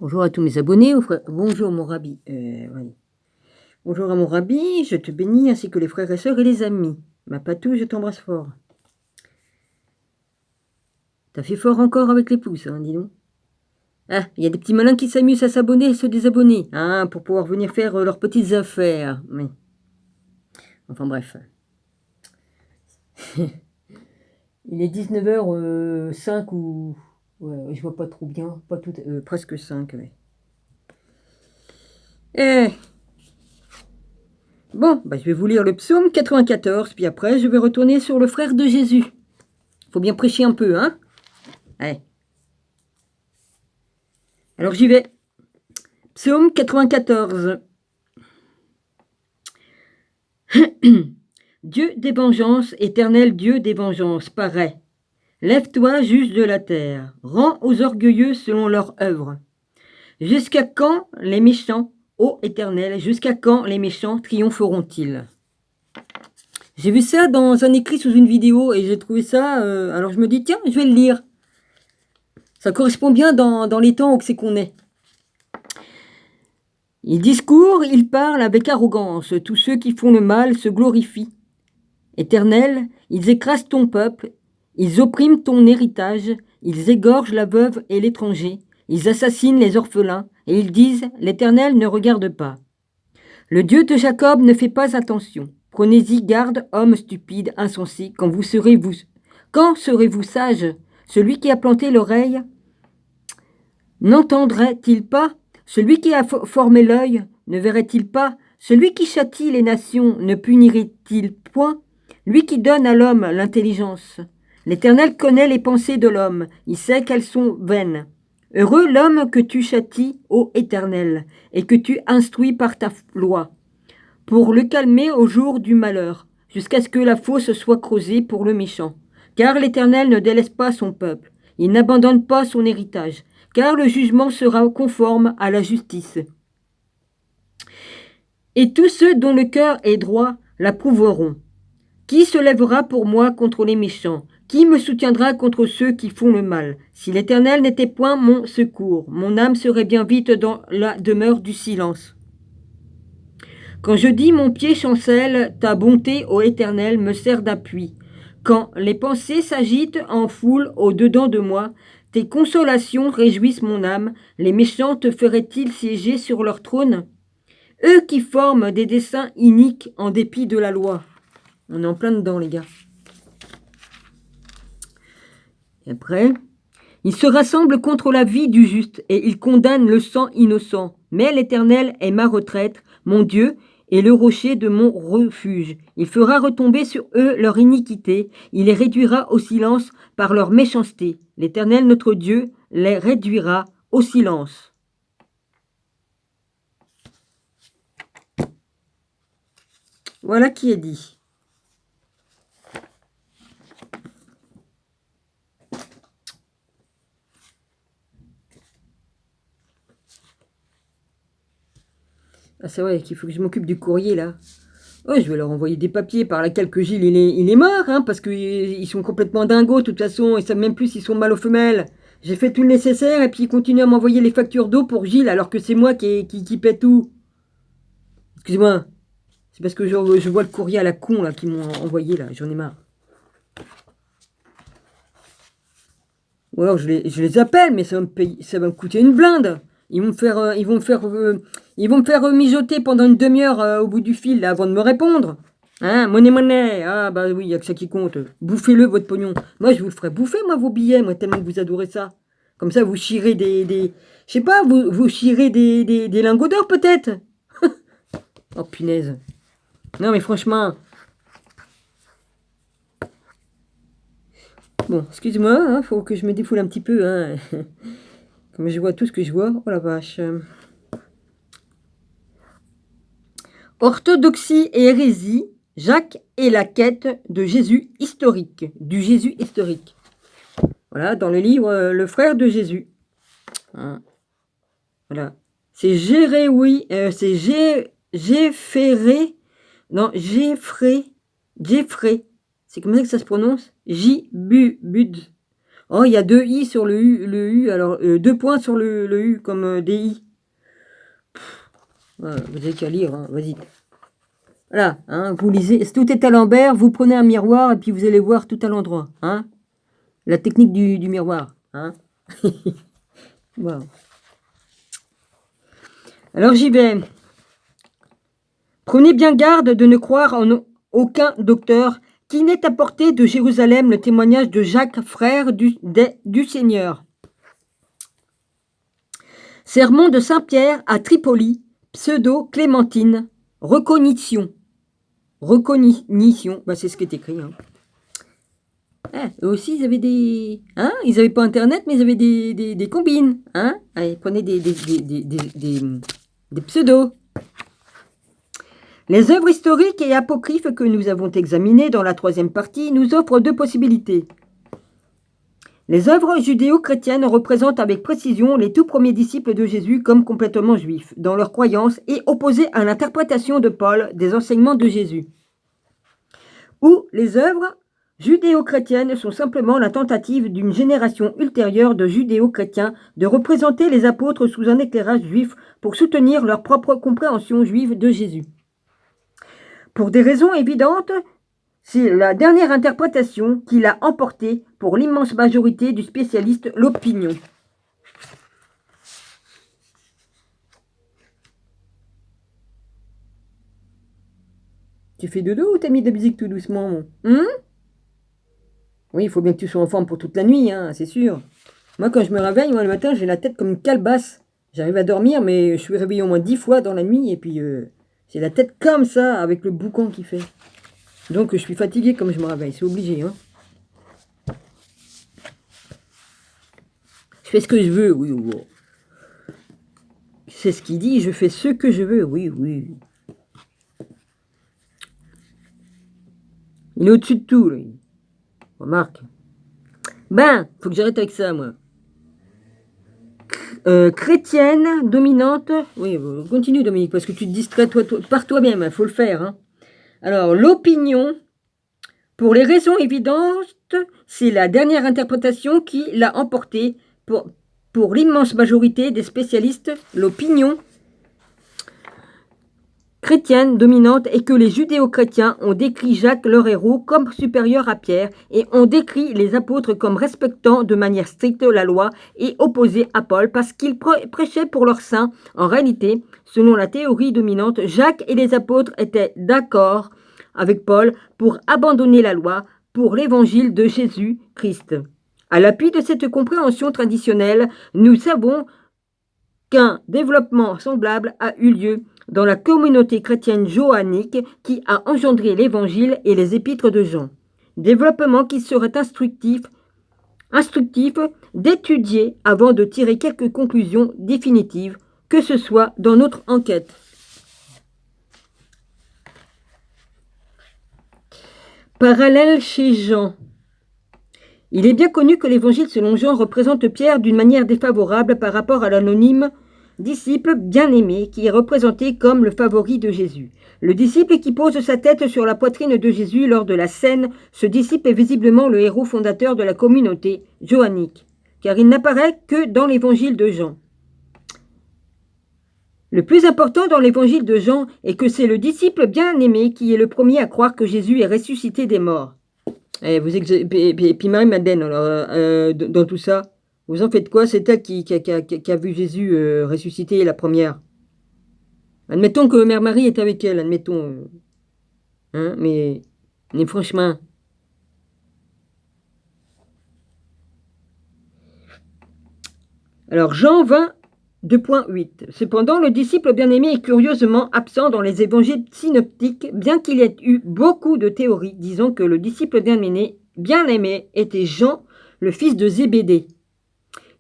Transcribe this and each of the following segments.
Bonjour à tous mes abonnés, bonjour mon rabbi. Oui. Bonjour à mon rabbi, je te bénis ainsi que les frères et sœurs et les amis. Ma patou, je t'embrasse fort. T'as fait fort encore avec les pouces, hein, dis donc. Ah, il y a des petits malins qui s'amusent à s'abonner et se désabonner, hein, pour pouvoir venir faire leurs petites affaires. Oui. Enfin bref. Il est 19h05 ou... Ouais, je vois pas trop bien, pas tout, presque 5, ouais. Bon, bah, je vais vous lire le psaume 94, puis après je vais retourner sur le frère de Jésus. Faut bien prêcher un peu, hein? Allez. Alors j'y vais. Psaume 94. Dieu des vengeances, éternel Dieu des vengeances, paraît. Lève-toi, juge de la terre. Rends aux orgueilleux selon leur œuvre. Jusqu'à quand les méchants, ô Éternel, jusqu'à quand les méchants triompheront-ils? J'ai vu ça dans un écrit sous une vidéo et j'ai trouvé ça... alors je me dis, tiens, je vais le lire. Ça correspond bien dans les temps où c'est qu'on est. Il discourt, il parle avec arrogance. Tous ceux qui font le mal se glorifient. Éternel, ils écrasent ton peuple, ils oppriment ton héritage, ils égorgent la veuve et l'étranger, ils assassinent les orphelins, et ils disent, l'Éternel ne regarde pas. Le Dieu de Jacob ne fait pas attention. Prenez-y garde, hommes stupides, insensés, quand serez-vous sage? Celui qui a planté l'oreille n'entendrait-il pas? Celui qui a formé l'œil ne verrait-il pas? Celui qui châtie les nations ne punirait-il point? Lui qui donne à l'homme l'intelligence. L'Éternel connaît les pensées de l'homme, il sait qu'elles sont vaines. Heureux l'homme que tu châties, ô Éternel, et que tu instruis par ta loi, pour le calmer au jour du malheur, jusqu'à ce que la fosse soit creusée pour le méchant. Car l'Éternel ne délaisse pas son peuple, il n'abandonne pas son héritage, car le jugement sera conforme à la justice. Et tous ceux dont le cœur est droit l'approuveront. Qui se lèvera pour moi contre les méchants? Qui me soutiendra contre ceux qui font le mal? Si l'Éternel n'était point mon secours, mon âme serait bien vite dans la demeure du silence. Quand je dis mon pied chancelle, ta bonté, ô Éternel, me sert d'appui. Quand les pensées s'agitent en foule au-dedans de moi, tes consolations réjouissent mon âme. Les méchants te feraient-ils siéger sur leur trône? Eux qui forment des desseins iniques en dépit de la loi. On est en plein dedans, les gars. Et après, ils se rassemblent contre la vie du juste et ils condamnent le sang innocent. Mais l'Éternel est ma retraite, mon Dieu, et le rocher de mon refuge. Il fera retomber sur eux leur iniquité, il les réduira au silence par leur méchanceté. L'Éternel, notre Dieu, les réduira au silence. Voilà qui est dit. Ah, c'est vrai qu'il faut que je m'occupe du courrier, là. Oh, je vais leur envoyer des papiers par lesquels que Gilles, il est mort, hein, parce qu'ils sont complètement dingos, de toute façon. Ils savent même plus s'ils sont mâles ou femelles. J'ai fait tout le nécessaire, et puis ils continuent à m'envoyer les factures d'eau pour Gilles, alors que c'est moi qui paie tout. Excusez-moi. C'est parce que je vois le courrier à la con, là, qu'ils m'ont envoyé, là. J'en ai marre. Ou alors je les appelle, mais ça va me coûter une blinde. Ils vont me faire mijoter pendant une demi-heure au bout du fil, là, avant de me répondre. Hein, monnaie. Ah, bah oui, il n'y a que ça qui compte. Bouffez-le, votre pognon. Moi, je vous le ferai bouffer, moi, vos billets, moi, tellement que vous adorez ça. Comme ça, vous chierez je sais pas, vous chierez des lingots d'or, peut-être. Oh, punaise. Non, mais franchement... Bon, excuse-moi, hein, faut que je me défoule un petit peu, hein. Comme je vois tout ce que je vois. Oh la vache. Orthodoxie et hérésie, Jacques et la quête de Jésus historique, du Jésus historique. Voilà, dans le livre Le frère de Jésus. Hein. Voilà. C'est Jeffrey. C'est comme ça que ça se prononce? J-Bu-Bud. Oh, il y a 2 i sur le U alors 2 points sur le U, comme des i. Voilà, vous avez qu'à lire, hein, vas-y. Voilà, hein, vous lisez, tout est à l'envers, vous prenez un miroir et puis vous allez voir tout à l'endroit. Hein, la technique du miroir. Hein. Wow. Alors j'y vais. Prenez bien garde de ne croire en aucun docteur qui n'ait apporté de Jérusalem le témoignage de Jacques, frère du Seigneur. Sermon de Saint-Pierre à Tripoli, pseudo-Clémentine, recognition. Recognition, bah, c'est ce qui est écrit. Hein. Eux aussi, ils avaient des... Hein, ils n'avaient pas Internet, mais ils avaient des combines. Hein. Allez, prenez des pseudos. Les œuvres historiques et apocryphes que nous avons examinées dans la 3e partie nous offrent 2 possibilités. Les œuvres judéo-chrétiennes représentent avec précision les tout premiers disciples de Jésus comme complètement juifs, dans leurs croyances et opposés à l'interprétation de Paul des enseignements de Jésus. Ou les œuvres judéo-chrétiennes sont simplement la tentative d'une génération ultérieure de judéo-chrétiens de représenter les apôtres sous un éclairage juif pour soutenir leur propre compréhension juive de Jésus. Pour des raisons évidentes, c'est la dernière interprétation qui l'a emporté pour l'immense majorité du spécialiste l'opinion. Tu fais dodo ou t'as mis de la musique tout doucement? Oui, il faut bien que tu sois en forme pour toute la nuit, hein, c'est sûr. Moi, quand je me réveille, le matin, j'ai la tête comme une calebasse. J'arrive à dormir, mais je suis réveillé au moins 10 fois dans la nuit, et puis j'ai la tête comme ça, avec le boucan qui fait. Donc, je suis fatigué comme je me réveille, c'est obligé. Hein. Je fais ce que je veux, oui. Oui. C'est ce qu'il dit, je fais ce que je veux, oui, oui. Il est au-dessus de tout, lui. Remarque. Ben, faut que j'arrête avec ça, moi. Chrétienne, dominante. Oui, continue, Dominique, parce que tu te distrais par toi-même, il faut le faire. Hein. Alors, l'opinion, pour les raisons évidentes, c'est la dernière interprétation qui l'a emporté pour l'immense majorité des spécialistes. L'opinion chrétienne dominante est que les judéo-chrétiens ont décrit Jacques, leur héros, comme supérieur à Pierre et ont décrit les apôtres comme respectant de manière stricte la loi et opposés à Paul parce qu'ils prêchaient pour leurs saints. En réalité, selon la théorie dominante, Jacques et les apôtres étaient d'accord avec Paul pour abandonner la loi pour l'évangile de Jésus-Christ. À l'appui de cette compréhension traditionnelle, nous savons qu'un développement semblable a eu lieu dans la communauté chrétienne johannique qui a engendré l'Évangile et les épîtres de Jean. Développement qui serait instructif d'étudier avant de tirer quelques conclusions définitives, que ce soit dans notre enquête. Parallèle chez Jean. Il est bien connu que l'Évangile selon Jean représente Pierre d'une manière défavorable par rapport à l'anonyme disciple bien-aimé qui est représenté comme le favori de Jésus. Le disciple qui pose sa tête sur la poitrine de Jésus lors de la scène, ce disciple est visiblement le héros fondateur de la communauté johannique, car il n'apparaît que dans l'Évangile de Jean. Le plus important dans l'Évangile de Jean est que c'est le disciple bien-aimé qui est le premier à croire que Jésus est ressuscité des morts. Et puis Marie-Madeleine, alors, dans tout ça, vous en faites quoi? C'est elle qui a vu Jésus ressusciter la première. Admettons que Mère Marie est avec elle, admettons. Hein, mais franchement. Alors, Jean 20, 2.8. Cependant, le disciple bien-aimé est curieusement absent dans les évangiles synoptiques, bien qu'il y ait eu beaucoup de théories disant que le disciple bien-aimé était Jean, le fils de Zébédée.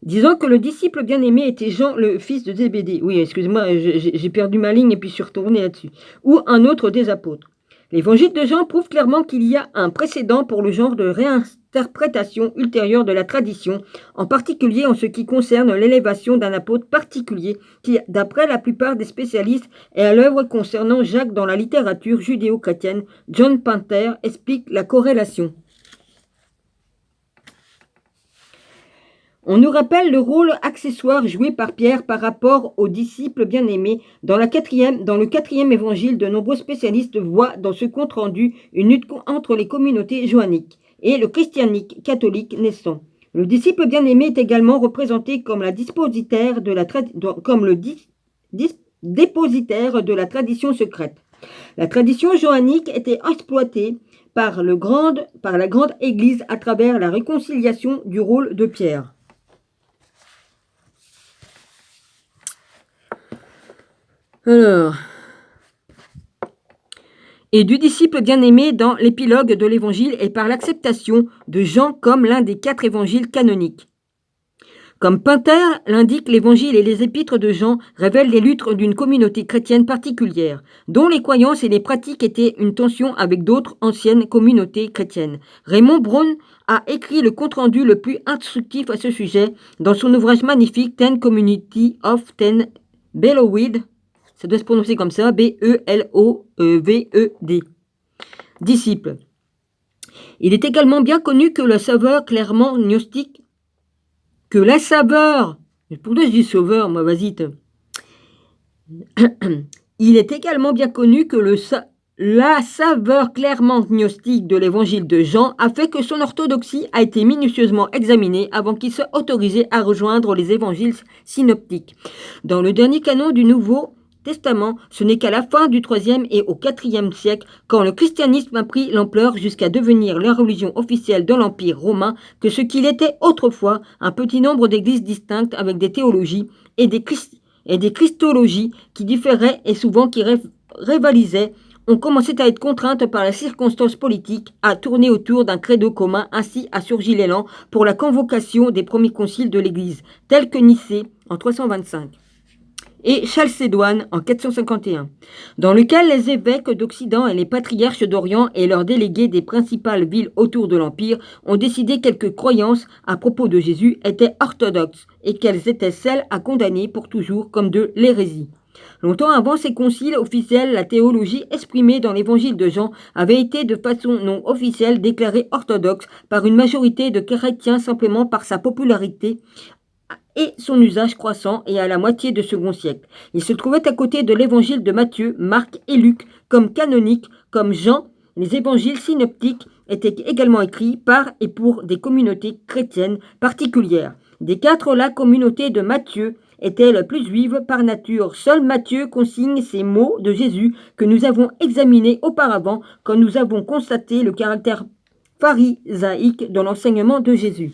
Disons que le disciple bien-aimé était Jean, le fils de Zébédée. Oui, excusez-moi, j'ai perdu ma ligne et puis je suis retourné là-dessus. Ou un autre des apôtres. L'évangile de Jean prouve clairement qu'il y a un précédent pour le genre de réinterprétation ultérieure de la tradition, en particulier en ce qui concerne l'élévation d'un apôtre particulier qui, d'après la plupart des spécialistes, est à l'œuvre concernant Jacques dans la littérature judéo-chrétienne. John Panther explique la corrélation. On nous rappelle le rôle accessoire joué par Pierre par rapport aux disciples bien-aimés. Dans le quatrième évangile, de nombreux spécialistes voient dans ce compte-rendu une lutte entre les communautés johanniques et le christianisme catholique naissant. Le disciple bien-aimé est également représenté comme, le dépositaire de la tradition secrète. La tradition johannique était exploitée par la grande Église à travers la réconciliation du rôle de Pierre. Alors, et du disciple bien-aimé dans l'épilogue de l'évangile et par l'acceptation de Jean comme l'un des 4 évangiles canoniques. Comme Pinter l'indique, l'évangile et les épîtres de Jean révèlent les luttes d'une communauté chrétienne particulière, dont les croyances et les pratiques étaient une tension avec d'autres anciennes communautés chrétiennes. Raymond Brown a écrit le compte-rendu le plus instructif à ce sujet dans son ouvrage magnifique Ten Community of Ten Beloved. Ça doit se prononcer comme ça, B-E-L-O-V-E-D. Disciple. Il est également bien connu que la saveur clairement gnostique, pourquoi je dis sauveur, moi, vas-y. Il est également bien connu que la saveur clairement gnostique de l'évangile de Jean a fait que son orthodoxie a été minutieusement examinée avant qu'il soit autorisé à rejoindre les évangiles synoptiques. Dans le dernier canon du Nouveau Testament, ce n'est qu'à la fin du IIIe et au IVe siècle, quand le christianisme a pris l'ampleur jusqu'à devenir la religion officielle de l'Empire romain, que ce qu'il était autrefois, un petit nombre d'églises distinctes avec des théologies et des christologies qui différaient et souvent qui rivalisaient, ont commencé à être contraintes par les circonstances politiques à tourner autour d'un credo commun. Ainsi a surgi l'élan pour la convocation des premiers conciles de l'Église, tels que Nicée en 325. Et Chalcédoine en 451, dans lequel les évêques d'Occident et les patriarches d'Orient et leurs délégués des principales villes autour de l'Empire ont décidé que quelques croyances à propos de Jésus étaient orthodoxes et qu'elles étaient celles à condamner pour toujours comme de l'hérésie. Longtemps avant ces conciles officiels, la théologie exprimée dans l'évangile de Jean avait été de façon non officielle déclarée orthodoxe par une majorité de chrétiens simplement par sa popularité et son usage croissant et à la moitié du second siècle. Il se trouvait à côté de l'évangile de Matthieu, Marc et Luc comme canoniques, comme Jean. Les évangiles synoptiques étaient également écrits par et pour des communautés chrétiennes particulières. Des 4, la communauté de Matthieu était la plus juive par nature. Seul Matthieu consigne ces mots de Jésus que nous avons examinés auparavant quand nous avons constaté le caractère pharisaïque de l'enseignement de Jésus.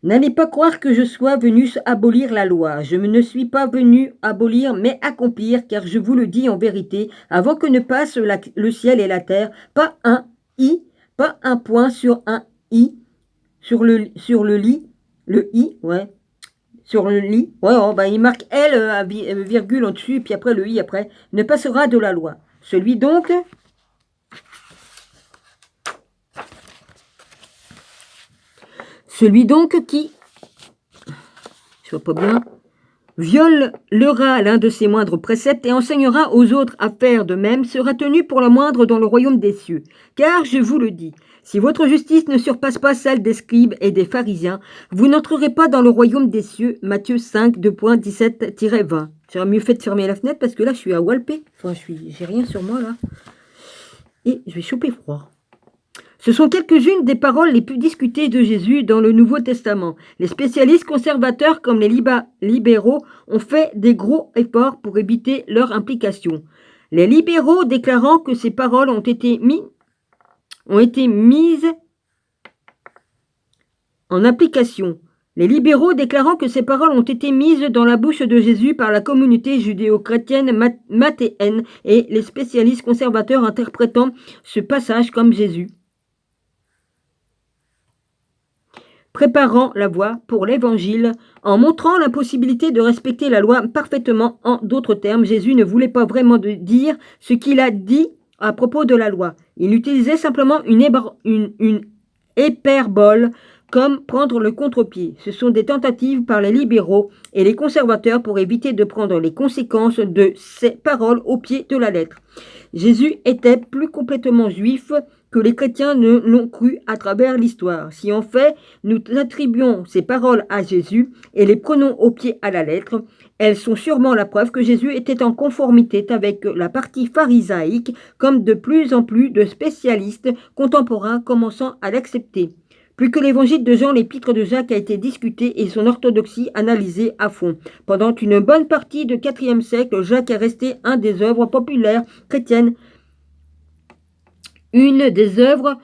N'allez pas croire que je sois venu abolir la loi. Je ne suis pas venu abolir, mais accomplir, car je vous le dis en vérité, avant que ne passe le ciel et la terre, pas un i, pas un point sur un i, sur le lit, le i, ouais, sur le lit, ouais, il marque L, virgule en dessus, puis après le i après, ne passera de la loi. Celui donc qui, je vois pas bien, violera l'un de ses moindres préceptes et enseignera aux autres à faire de même sera tenu pour le moindre dans le royaume des cieux. Car je vous le dis, si votre justice ne surpasse pas celle des scribes et des pharisiens, vous n'entrerez pas dans le royaume des cieux. Matthieu 5, 2.17-20. J'aurais mieux fait de fermer la fenêtre parce que là je suis à Walpé. Enfin, j'ai rien sur moi là. Et je vais choper froid. Ce sont quelques-unes des paroles les plus discutées de Jésus dans le Nouveau Testament. Les spécialistes conservateurs comme les libéraux ont fait des gros efforts pour éviter leur implication. Les libéraux déclarant que ces paroles ont été mises en application. Les libéraux déclarant que ces paroles ont été mises dans la bouche de Jésus par la communauté judéo-chrétienne mathéenne et les spécialistes conservateurs interprétant ce passage comme Jésus préparant la voie pour l'évangile, en montrant l'impossibilité de respecter la loi parfaitement. En d'autres termes, Jésus ne voulait pas vraiment dire ce qu'il a dit à propos de la loi. Il utilisait simplement une hyperbole, comme prendre le contre-pied. Ce sont des tentatives par les libéraux et les conservateurs pour éviter de prendre les conséquences de ces paroles au pied de la lettre. Jésus était plus complètement juif que les chrétiens ne l'ont cru à travers l'histoire. Si en fait nous attribuons ces paroles à Jésus et les prenons au pied à la lettre, elles sont sûrement la preuve que Jésus était en conformité avec la partie pharisaïque, comme de plus en plus de spécialistes contemporains commençant à l'accepter. Plus que l'évangile de Jean, l'épître de Jacques a été discuté et son orthodoxie analysée à fond. Pendant une bonne partie du IVe siècle, Jacques est resté un des œuvres populaires chrétiennes, une des œuvres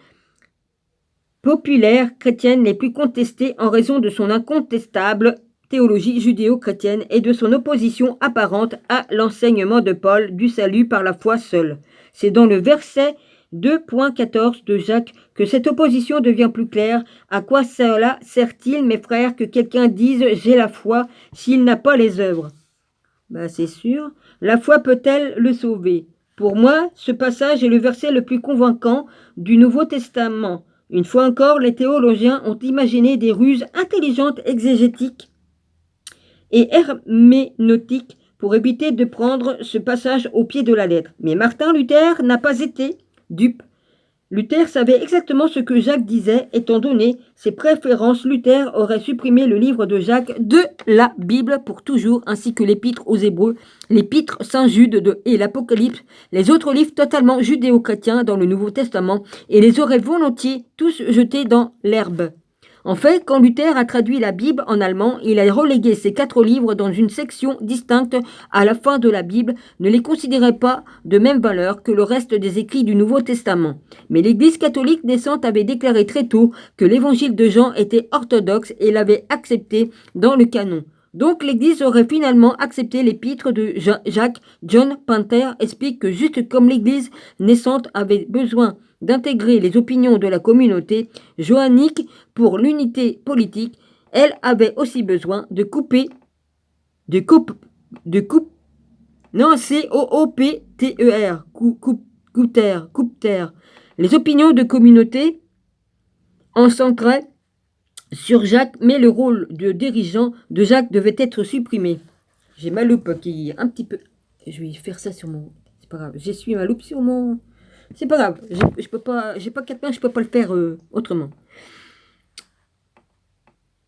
populaires chrétiennes les plus contestées en raison de son incontestable théologie judéo-chrétienne et de son opposition apparente à l'enseignement de Paul du salut par la foi seule. C'est dans le verset 2.14 de Jacques que cette opposition devient plus claire. À quoi cela sert-il, mes frères, que quelqu'un dise « j'ai la foi » s'il n'a pas les œuvres? C'est sûr. La foi peut-elle le sauver? Pour moi, ce passage est le verset le plus convaincant du Nouveau Testament. Une fois encore, les théologiens ont imaginé des ruses intelligentes exégétiques et herméneutiques pour éviter de prendre ce passage au pied de la lettre. Mais Martin Luther n'a pas été dupe. Luther savait exactement ce que Jacques disait, étant donné ses préférences. Luther aurait supprimé le livre de Jacques de la Bible pour toujours, ainsi que l'épître aux Hébreux, l'épître Saint-Jude et l'Apocalypse, les autres livres totalement judéo-chrétiens dans le Nouveau Testament, et les aurait volontiers tous jetés dans l'herbe. En fait, quand Luther a traduit la Bible en allemand, il a relégué ces 4 livres dans une section distincte à la fin de la Bible, ne les considérait pas de même valeur que le reste des écrits du Nouveau Testament. Mais l'Église catholique naissante avait déclaré très tôt que l'évangile de Jean était orthodoxe et l'avait accepté dans le canon. Donc l'Église aurait finalement accepté l'épître de Jacques. John Panther explique que juste comme l'Église naissante avait besoin d'intégrer les opinions de la communauté johannique pour l'unité politique, elle avait aussi besoin de couper, non, C-O-O-P-T-E-R, couper, les opinions de communauté en centraient sur Jacques, mais le rôle de dirigeant de Jacques devait être supprimé. J'ai ma loupe qui est un petit peu... Je vais faire ça sur mon... C'est pas grave, j'essuie ma loupe sur mon... C'est pas grave, je peux pas... J'ai pas 4 mains, je peux pas le faire autrement.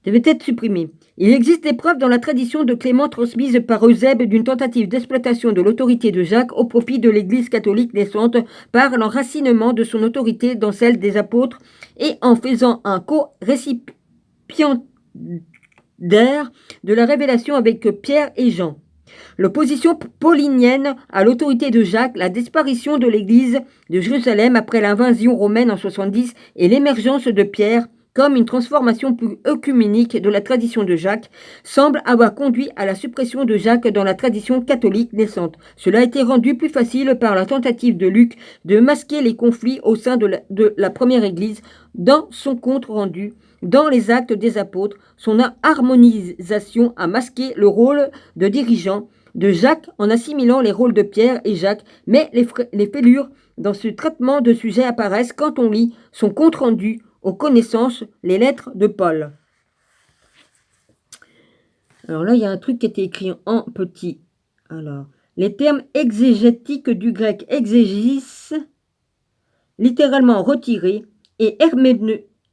Devait être supprimé. Il existe des preuves dans la tradition de Clément transmise par Eusèbe d'une tentative d'exploitation de l'autorité de Jacques au profit de l'Église catholique naissante par l'enracinement de son autorité dans celle des apôtres et en faisant un co-récipiendaire de la révélation avec Pierre et Jean. L'opposition paulinienne à l'autorité de Jacques, la disparition de l'Église de Jérusalem après l'invasion romaine en 70 et l'émergence de Pierre comme une transformation plus œcuménique de la tradition de Jacques, semble avoir conduit à la suppression de Jacques dans la tradition catholique naissante. Cela a été rendu plus facile par la tentative de Luc de masquer les conflits au sein de la première Église dans son compte rendu. Dans les Actes des Apôtres, son harmonisation a masqué le rôle de dirigeant de Jacques en assimilant les rôles de Pierre et Jacques, mais les fêlures dans ce traitement de sujet apparaissent quand on lit son compte rendu aux connaissances, les lettres de Paul. Alors là, il y a un truc qui était écrit en petit. Alors, les termes exégétiques du grec exégis, littéralement retiré, et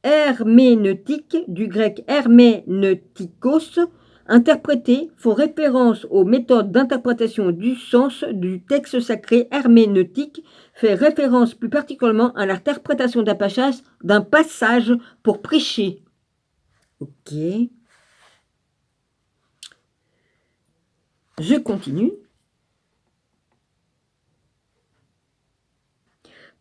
herméneutique du grec herméneutikos, interprété, font référence aux méthodes d'interprétation du sens du texte sacré. Herméneutique fait référence plus particulièrement à l'interprétation d'un passage pour prêcher. Ok. Je continue.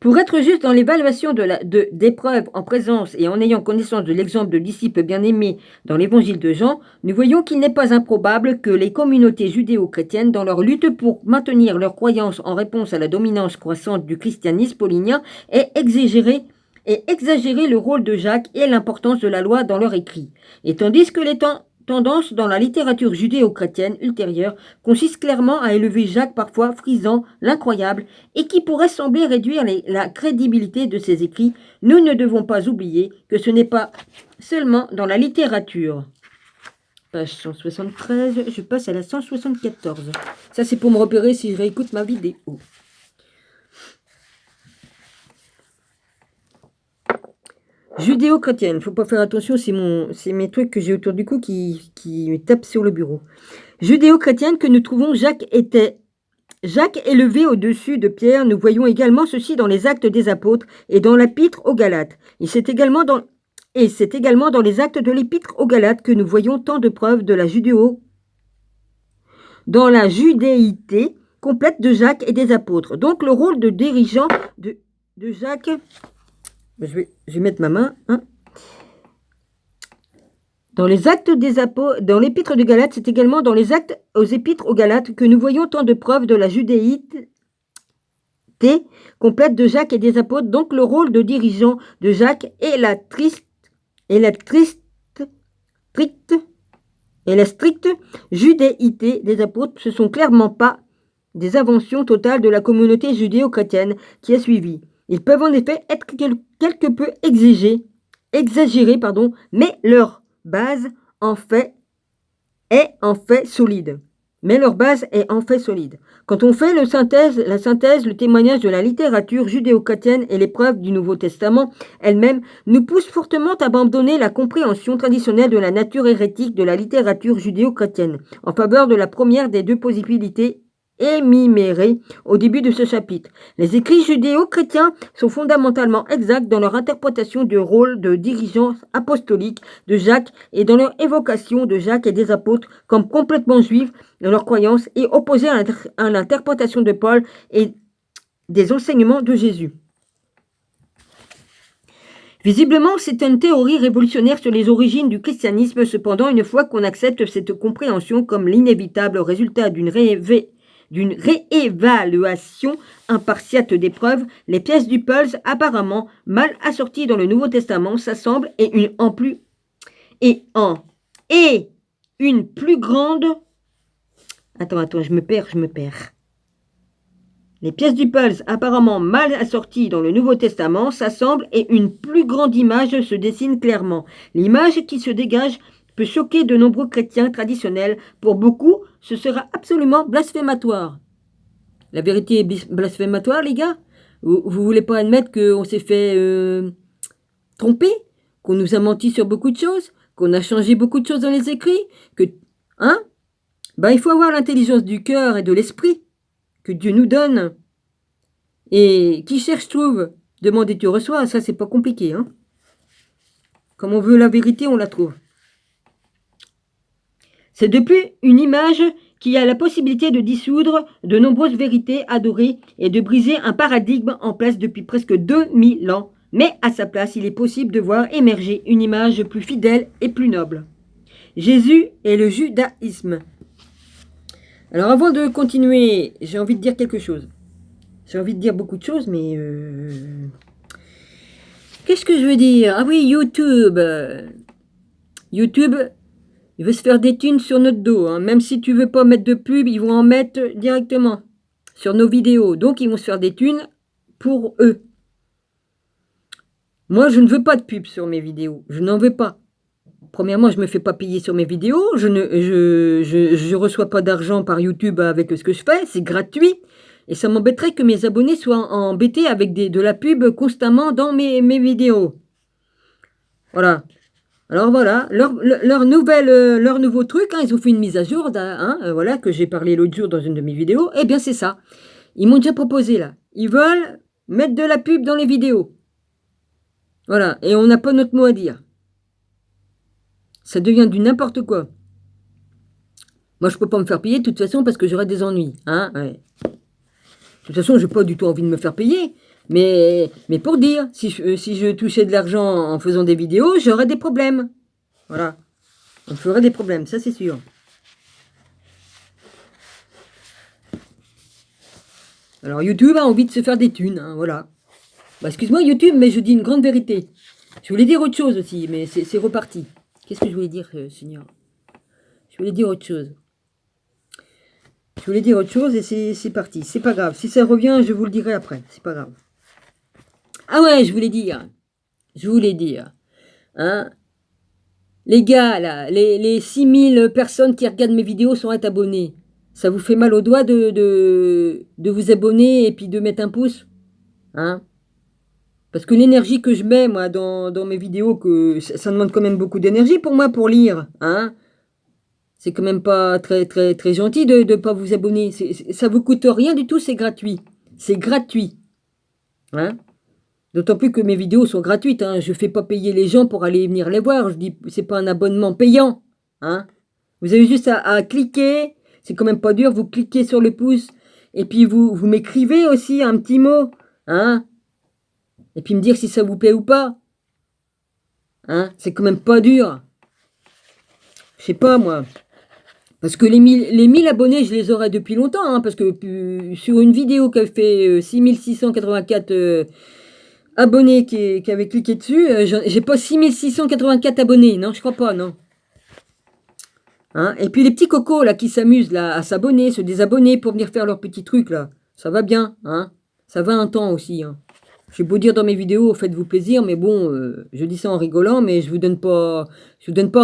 Pour être juste dans l'évaluation des preuves en présence et en ayant connaissance de l'exemple de disciples bien-aimés dans l'évangile de Jean, nous voyons qu'il n'est pas improbable que les communautés judéo-chrétiennes, dans leur lutte pour maintenir leur croyance en réponse à la dominance croissante du christianisme paulinien, aient exagéré le rôle de Jacques et l'importance de la loi dans leur écrit. Et tandis que les tendances dans la littérature judéo-chrétienne ultérieure consistent clairement à élever Jacques parfois frisant l'incroyable et qui pourrait sembler réduire la crédibilité de ses écrits, nous ne devons pas oublier que ce n'est pas seulement dans la littérature. Page 173, je passe à la 174. Ça c'est pour me repérer si je réécoute ma vidéo. Judéo-chrétienne. Faut pas faire attention, c'est mes trucs que j'ai autour du cou qui me tapent sur le bureau. Judéo-chrétienne que nous trouvons Jacques élevé au-dessus de Pierre. Nous voyons également ceci dans les Actes des Apôtres et dans l'Épître aux Galates. C'est également dans les Actes de l'Épître aux Galates que nous voyons tant de preuves de la judéité complète de Jacques et des apôtres. Donc le rôle de dirigeant de Jacques, je vais mettre ma main, hein. Dans les Actes des Apôtres, dans l'Épître de Galates, c'est également dans les Actes aux Épîtres aux Galates que nous voyons tant de preuves de la judéité complète de Jacques et des apôtres. Donc le rôle de dirigeant de Jacques et la stricte judéité des apôtres, ce sont clairement pas des inventions totales de la communauté judéo-chrétienne qui a suivi. Ils peuvent en effet être quelque peu exagérés, mais leur base est en fait solide. Quand on fait la synthèse, le témoignage de la littérature judéo-chrétienne et les preuves du Nouveau Testament elle-même nous poussent fortement à abandonner la compréhension traditionnelle de la nature hérétique de la littérature judéo-chrétienne en faveur de la première des deux possibilités énumérées au début de ce chapitre. Les écrits judéo-chrétiens sont fondamentalement exacts dans leur interprétation du rôle de dirigeant apostolique de Jacques et dans leur évocation de Jacques et des apôtres comme complètement juifs dans leurs croyances et opposés à l'interprétation de Paul et des enseignements de Jésus. Visiblement, c'est une théorie révolutionnaire sur les origines du christianisme. Cependant, une fois qu'on accepte cette compréhension comme l'inévitable résultat d'une réévaluation impartiate des preuves, les pièces du puzzle apparemment mal assorties dans le Nouveau Testament s'assemblent et une plus grande... Attends, je me perds. Les pièces du puzzle apparemment mal assorties dans le Nouveau Testament s'assemblent et une plus grande image se dessine clairement. L'image qui se dégage peut choquer de nombreux chrétiens traditionnels. Pour beaucoup, ce sera absolument blasphématoire. La vérité est blasphématoire, les gars? Vous voulez pas admettre qu'on s'est fait tromper? Qu'on nous a menti sur beaucoup de choses? Qu'on a changé beaucoup de choses dans les écrits? Il faut avoir l'intelligence du cœur et de l'esprit que Dieu nous donne. Et qui cherche trouve, demande et tu reçois. Ça, c'est pas compliqué. Comme on veut la vérité, on la trouve. C'est depuis une image qui a la possibilité de dissoudre de nombreuses vérités adorées et de briser un paradigme en place depuis presque 2000 ans. Mais à sa place, il est possible de voir émerger une image plus fidèle et plus noble. Jésus et le judaïsme. Alors avant de continuer, j'ai envie de dire quelque chose. J'ai envie de dire beaucoup de choses, mais... Qu'est-ce que je veux dire? Ah oui, YouTube. YouTube, il veut se faire des thunes sur notre dos. Même si tu veux pas mettre de pub, ils vont en mettre directement sur nos vidéos. Donc, ils vont se faire des thunes pour eux. Moi, je ne veux pas de pub sur mes vidéos. Je n'en veux pas. Premièrement, je ne me fais pas payer sur mes vidéos. Je reçois pas d'argent par YouTube avec ce que je fais. C'est gratuit. Et ça m'embêterait que mes abonnés soient embêtés avec de la pub constamment dans mes vidéos. Voilà. Alors voilà, leur nouveau truc, ils ont fait une mise à jour, voilà, que j'ai parlé l'autre jour dans une de mes vidéos. Eh bien, c'est ça. Ils m'ont déjà proposé, là. Ils veulent mettre de la pub dans les vidéos. Voilà. Et on n'a pas notre mot à dire. Ça devient du n'importe quoi. Moi, je peux pas me faire payer de toute façon parce que j'aurai des ennuis. Ouais. De toute façon, j'ai pas du tout envie de me faire payer. Mais pour dire, si je touchais de l'argent en faisant des vidéos, j'aurais des problèmes. Voilà. On ferait des problèmes, ça c'est sûr. Alors YouTube a envie de se faire des thunes, voilà. Excuse-moi YouTube, mais je dis une grande vérité. Je voulais dire autre chose aussi, mais c'est reparti. Qu'est-ce que je voulais dire, Seigneur? Je voulais dire autre chose. Et c'est parti. C'est pas grave. Si ça revient, je vous le dirai après. C'est pas grave. Ah ouais, je voulais dire. Les gars, là, les 6000 personnes qui regardent mes vidéos sont abonnés. Ça vous fait mal au doigt de vous abonner et puis de mettre un pouce? Parce que l'énergie que je mets, moi, dans mes vidéos, ça demande quand même beaucoup d'énergie pour moi pour lire. Hein. C'est quand même pas très, très, très gentil de ne pas vous abonner. Ça vous coûte rien du tout, c'est gratuit. C'est gratuit. Hein. D'autant plus que mes vidéos sont gratuites. Hein. Je ne fais pas payer les gens pour aller venir les voir. Je dis, c'est pas un abonnement payant. Hein. Vous avez juste à cliquer. C'est quand même pas dur. Vous cliquez sur le pouce. Et puis vous m'écrivez aussi un petit mot. Hein. Et puis me dire si ça vous plaît ou pas. Hein. C'est quand même pas dur. Je sais pas moi. Parce que les 1000 abonnés, je les aurais depuis longtemps. Hein, parce que sur une vidéo qui a fait 6684 abonnés qui avaient cliqué dessus, j'ai pas 6684 abonnés. Non, je crois pas, non. Hein, et puis les petits cocos là qui s'amusent là à s'abonner, se désabonner pour venir faire leurs petits trucs là. Ça va bien. Hein. Ça va un temps aussi. Hein. J'ai beau dire dans mes vidéos, faites-vous plaisir, mais bon, je dis ça en rigolant, mais je vous donne pas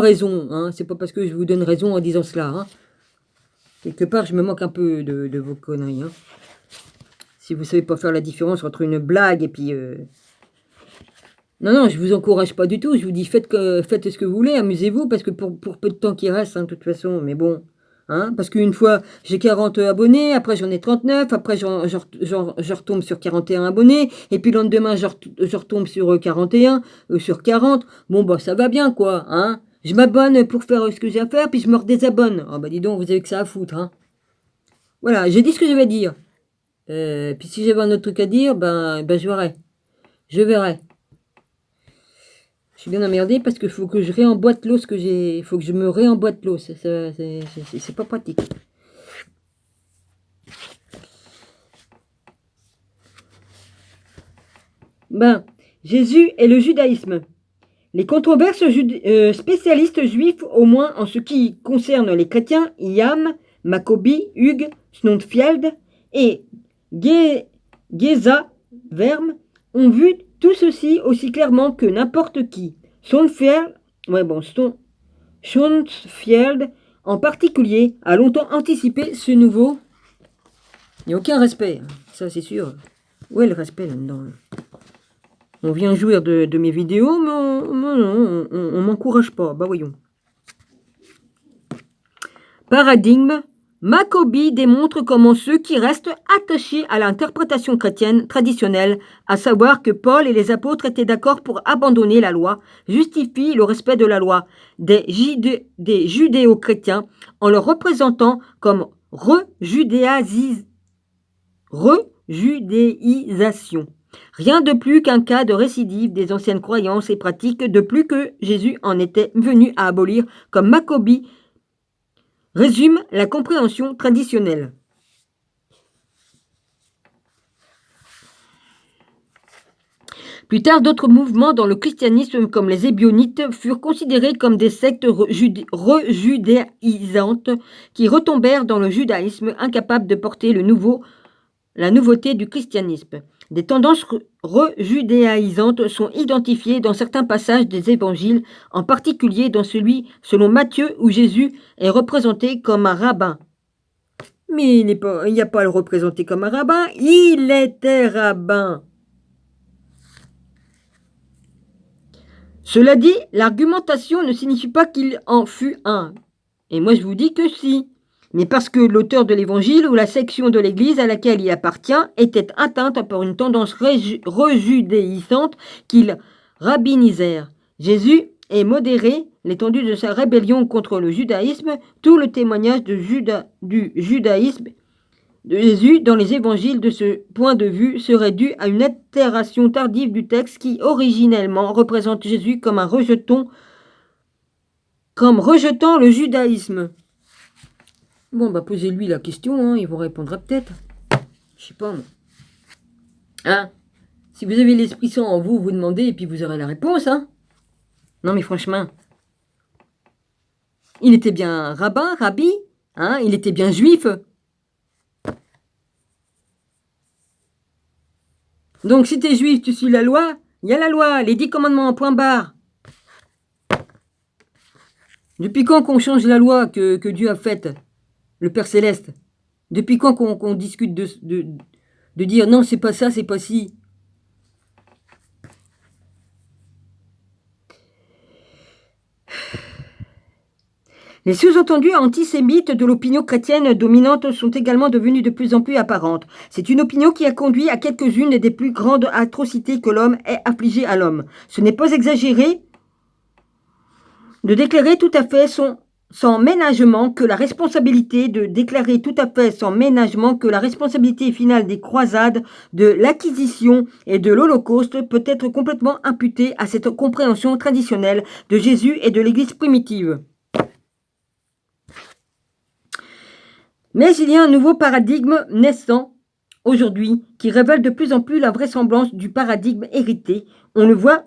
raison. Hein. C'est pas parce que je vous donne raison en disant cela. Hein. Quelque part, je me moque un peu de vos conneries. Hein. Si vous savez pas faire la différence entre une blague et puis... Non, je vous encourage pas du tout. Je vous dis, faites ce que vous voulez, amusez-vous, parce que pour peu de temps qui reste, hein, de toute façon, mais bon... Hein, parce qu'une fois, j'ai 40 abonnés, après j'en ai 39, après je retombe sur 41 abonnés, et puis le lendemain, je retombe sur 41, sur 40. Bon, bah ça va bien, quoi. Hein. Je m'abonne pour faire ce que j'ai à faire, puis je me redésabonne. Ah bah dis donc, vous avez que ça à foutre. Hein. Voilà, j'ai dit ce que j'avais à dire. Puis si j'avais un autre truc à dire, ben je verrai. Je verrai. Je suis bien emmerdé parce qu'il faut que je réemboîte l'os que j'ai. Il faut que je me réemboîte l'os. C'est pas pratique. Ben, Jésus et le judaïsme. Les controverses spécialistes juifs, au moins en ce qui concerne les chrétiens, Yam, Maccobi, Hugues, Snodfield et Geza Verme, ont vu tout ceci aussi clairement que n'importe qui. Snodfield en particulier a longtemps anticipé ce nouveau. Il n'y a aucun respect, ça c'est sûr. Où est le respect là-dedans? On vient jouir de mes vidéos, mais on m'encourage pas. Bah voyons. Paradigme. Maccobi démontre comment ceux qui restent attachés à l'interprétation chrétienne traditionnelle, à savoir que Paul et les apôtres étaient d'accord pour abandonner la loi, justifient le respect de la loi des judéo-chrétiens en le représentant comme rejudéisation. Rien de plus qu'un cas de récidive des anciennes croyances et pratiques, de plus que Jésus en était venu à abolir, comme Maccobi résume la compréhension traditionnelle. Plus tard, d'autres mouvements dans le christianisme, comme les ébionites, furent considérés comme des sectes rejudéisantes qui retombèrent dans le judaïsme, incapables de porter la nouveauté du christianisme. Des tendances rejudéisantes sont identifiées dans certains passages des évangiles, en particulier dans celui selon Matthieu où Jésus est représenté comme un rabbin. Mais il n'y a pas à le représenter comme un rabbin, il était rabbin. Cela dit, l'argumentation ne signifie pas qu'il en fut un. Et moi je vous dis que si. Mais parce que l'auteur de l'évangile ou la section de l'église à laquelle il appartient était atteinte par une tendance rejudéisante qu'ils rabbinisèrent. Jésus est modéré l'étendue de sa rébellion contre le judaïsme, tout le témoignage du judaïsme de Jésus dans les évangiles de ce point de vue serait dû à une altération tardive du texte qui originellement représente Jésus comme rejetant le judaïsme. Bon, bah posez-lui la question, hein, il vous répondra peut-être. Je sais pas, moi. Hein? Si vous avez l'Esprit Saint en vous, vous demandez et puis vous aurez la réponse, hein? Non, mais franchement. Il était bien rabbin, rabbi, hein? Il était bien juif. Donc, si t'es juif, tu suis la loi, il y a la loi, les 10 commandements, point barre. Depuis quand qu'on change la loi que Dieu a faite? Le Père Céleste. Depuis quand qu'on discute de dire non, c'est pas ça, c'est pas ci? Les sous-entendus antisémites de l'opinion chrétienne dominante sont également devenus de plus en plus apparentes. C'est une opinion qui a conduit à quelques-unes des plus grandes atrocités que l'homme ait affligées à l'homme. Ce n'est pas exagéré de déclarer tout à fait sans ménagement que la responsabilité finale des croisades, de l'acquisition et de l'Holocauste peut être complètement imputée à cette compréhension traditionnelle de Jésus et de l'Église primitive. Mais il y a un nouveau paradigme naissant aujourd'hui qui révèle de plus en plus la vraisemblance du paradigme hérité. On le voit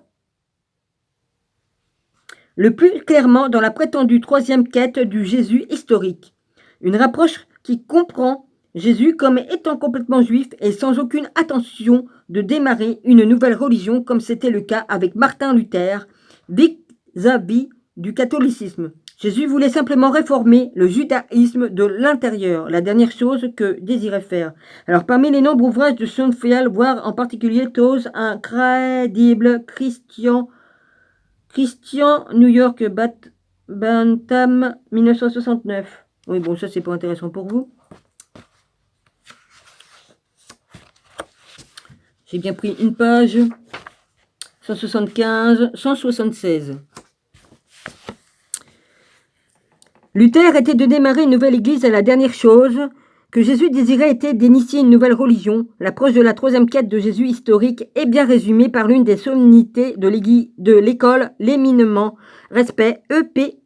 le plus clairement dans la prétendue troisième quête du Jésus historique. Une approche qui comprend Jésus comme étant complètement juif et sans aucune intention de démarrer une nouvelle religion comme c'était le cas avec Martin Luther vis-à-vis du catholicisme. Jésus voulait simplement réformer le judaïsme de l'intérieur, la dernière chose que désirait faire. Alors parmi les nombreux ouvrages de Schoenfield, voir en particulier Those Incredible Christian New York Bantam 1969. Oui, bon, ça c'est pas intéressant pour vous. J'ai bien pris une page. 175, 176. Luther était de démarrer une nouvelle église et la dernière chose que Jésus désirait était d'initier une nouvelle religion. L'approche de la troisième quête de Jésus historique est bien résumée par l'une des solennités de l'école, l'éminemment respect E.P.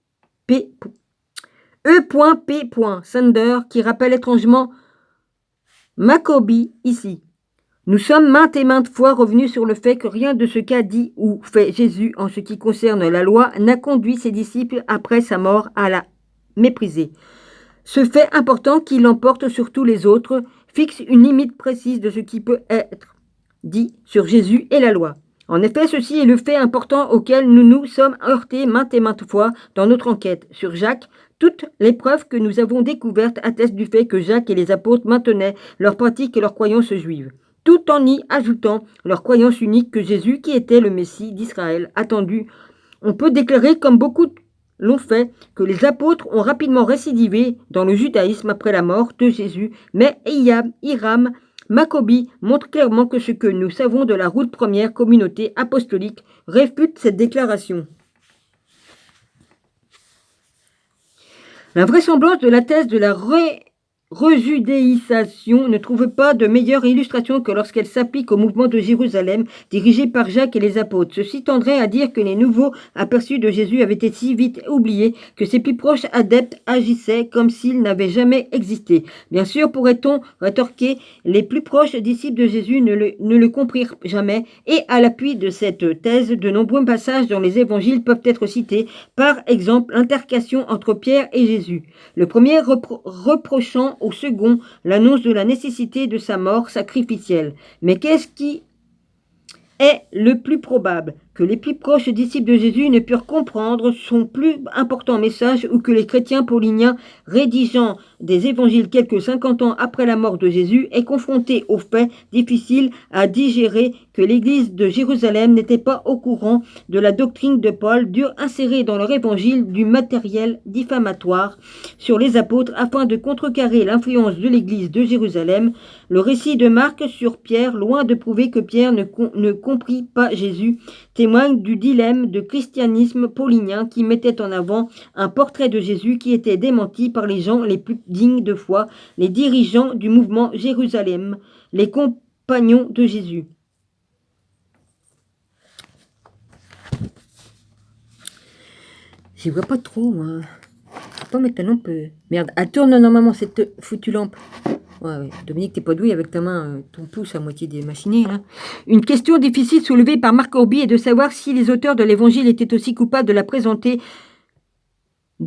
Sander, qui rappelle étrangement Maccabée ici. Nous sommes maintes et maintes fois revenus sur le fait que rien de ce qu'a dit ou fait Jésus en ce qui concerne la loi n'a conduit ses disciples après sa mort à la mépriser. Ce fait important qui l'emporte sur tous les autres fixe une limite précise de ce qui peut être dit sur Jésus et la loi. En effet, ceci est le fait important auquel nous nous sommes heurtés maintes et maintes fois dans notre enquête. Sur Jacques, toutes les preuves que nous avons découvertes attestent du fait que Jacques et les apôtres maintenaient leurs pratiques et leurs croyances juives, tout en y ajoutant leur croyance unique que Jésus, qui était le Messie d'Israël, attendu. On peut déclarer, comme beaucoup l'ont fait, que les apôtres ont rapidement récidivé dans le judaïsme après la mort de Jésus, mais Hiram Maccabée montre clairement que ce que nous savons de la route première communauté apostolique réfute cette déclaration. La vraisemblance de la thèse de la rejudéisation ne trouve pas de meilleure illustration que lorsqu'elle s'applique au mouvement de Jérusalem dirigé par Jacques et les apôtres. Ceci tendrait à dire que les nouveaux aperçus de Jésus avaient été si vite oubliés que ses plus proches adeptes agissaient comme s'ils n'avaient jamais existé. Bien sûr, pourrait-on rétorquer, les plus proches disciples de Jésus ne le comprirent jamais, et à l'appui de cette thèse, de nombreux passages dans les évangiles peuvent être cités, par exemple l'intercation entre Pierre et Jésus. Le premier reprochant au second l'annonce de la nécessité de sa mort sacrificielle. Mais qu'est-ce qui est le plus probable? Que les plus proches disciples de Jésus ne purent comprendre son plus important message ou que les chrétiens pauliniens rédigeant des évangiles quelques 50 ans après la mort de Jésus aient confronté au fait difficile à digérer que l'église de Jérusalem n'était pas au courant de la doctrine de Paul, durent insérer dans leur évangile du matériel diffamatoire sur les apôtres afin de contrecarrer l'influence de l'église de Jérusalem. Le récit de Marc sur Pierre, loin de prouver que Pierre ne comprit pas Jésus, témoigne du dilemme de christianisme paulinien qui mettait en avant un portrait de Jésus qui était démenti par les gens les plus dignes de foi, les dirigeants du mouvement Jérusalem, les compagnons de Jésus. J'y vois pas trop, moi. Pas maintenant, peu. Merde, elle tourne normalement cette foutue lampe. Ouais. Dominique, t'es pas doué avec ta main, ton pouce à moitié démachiné, là. Une question difficile soulevée par Marc Corby est de savoir si les auteurs de l'Évangile étaient aussi coupables de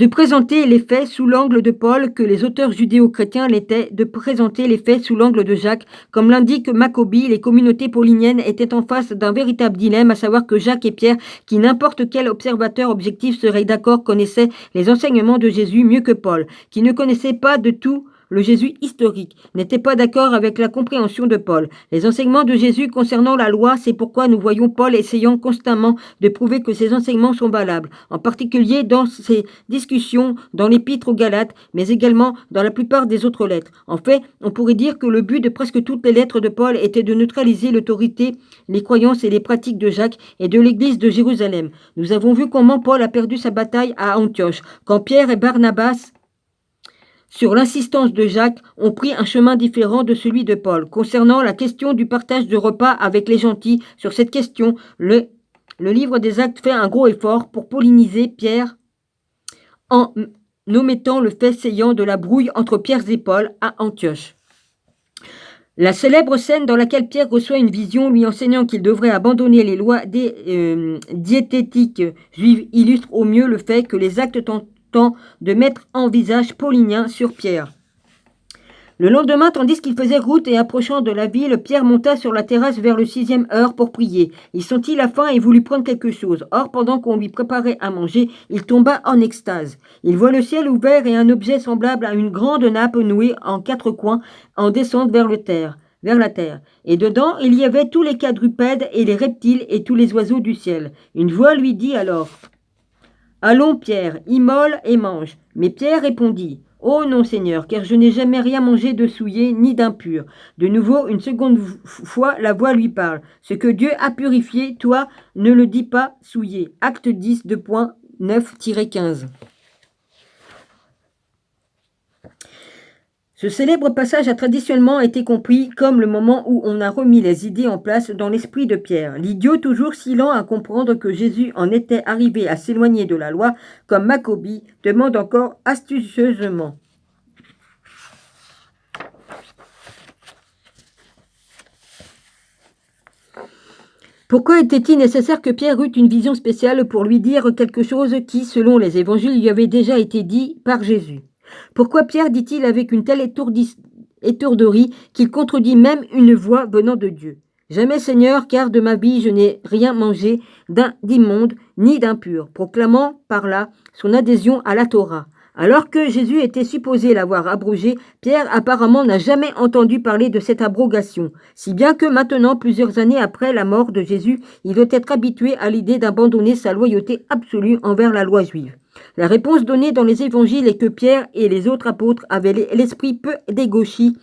présenter les faits sous l'angle de Paul que les auteurs judéo-chrétiens l'étaient de présenter les faits sous l'angle de Jacques. Comme l'indique Maccabée, les communautés pauliniennes étaient en face d'un véritable dilemme, à savoir que Jacques et Pierre, qui n'importe quel observateur objectif serait d'accord, connaissaient les enseignements de Jésus mieux que Paul, qui ne connaissait pas de tout le Jésus historique, n'était pas d'accord avec la compréhension de Paul. Les enseignements de Jésus concernant la loi, c'est pourquoi nous voyons Paul essayant constamment de prouver que ces enseignements sont valables, en particulier dans ses discussions dans l'épître aux Galates, mais également dans la plupart des autres lettres. En fait, on pourrait dire que le but de presque toutes les lettres de Paul était de neutraliser l'autorité, les croyances et les pratiques de Jacques et de l'église de Jérusalem. Nous avons vu comment Paul a perdu sa bataille à Antioche, quand Pierre et Barnabas, sur l'insistance de Jacques, ont pris un chemin différent de celui de Paul. Concernant la question du partage de repas avec les gentils, sur cette question, le livre des Actes fait un gros effort pour polliniser Pierre en omettant le fait saillant de la brouille entre Pierre et Paul à Antioche. La célèbre scène dans laquelle Pierre reçoit une vision lui enseignant qu'il devrait abandonner les lois diététiques juives illustre au mieux le fait que les Actes tentent de mettre en visage paulinien sur Pierre. Le lendemain, tandis qu'il faisait route et approchant de la ville, Pierre monta sur la terrasse vers le 6e heure pour prier. Il sentit la faim et voulut prendre quelque chose. Or, pendant qu'on lui préparait à manger, il tomba en extase. Il voit le ciel ouvert et un objet semblable à une grande nappe nouée en 4 coins en descente vers la terre. Et dedans, il y avait tous les quadrupèdes et les reptiles et tous les oiseaux du ciel. Une voix lui dit alors: « Allons, Pierre, immole et mange. » Mais Pierre répondit: « Oh non, Seigneur, car je n'ai jamais rien mangé de souillé ni d'impur. » De nouveau, une seconde fois, la voix lui parle. « Ce que Dieu a purifié, toi, ne le dis pas souillé. » Acte 10, 2.9-15. Ce célèbre passage a traditionnellement été compris comme le moment où on a remis les idées en place dans l'esprit de Pierre. L'idiot, toujours si lent à comprendre que Jésus en était arrivé à s'éloigner de la loi, comme Maccabi, demande encore astucieusement: pourquoi était-il nécessaire que Pierre eût une vision spéciale pour lui dire quelque chose qui, selon les évangiles, lui avait déjà été dit par Jésus? Pourquoi Pierre dit-il avec une telle étourderie qu'il contredit même une voix venant de Dieu? Jamais, Seigneur, car de ma vie je n'ai rien mangé d'immonde ni d'impur, proclamant par là son adhésion à la Torah. Alors que Jésus était supposé l'avoir abrogé, Pierre apparemment n'a jamais entendu parler de cette abrogation, si bien que maintenant, plusieurs années après la mort de Jésus, il doit être habitué à l'idée d'abandonner sa loyauté absolue envers la loi juive. La réponse donnée dans les évangiles est que Pierre et les autres apôtres avaient l'esprit peu dégauchi,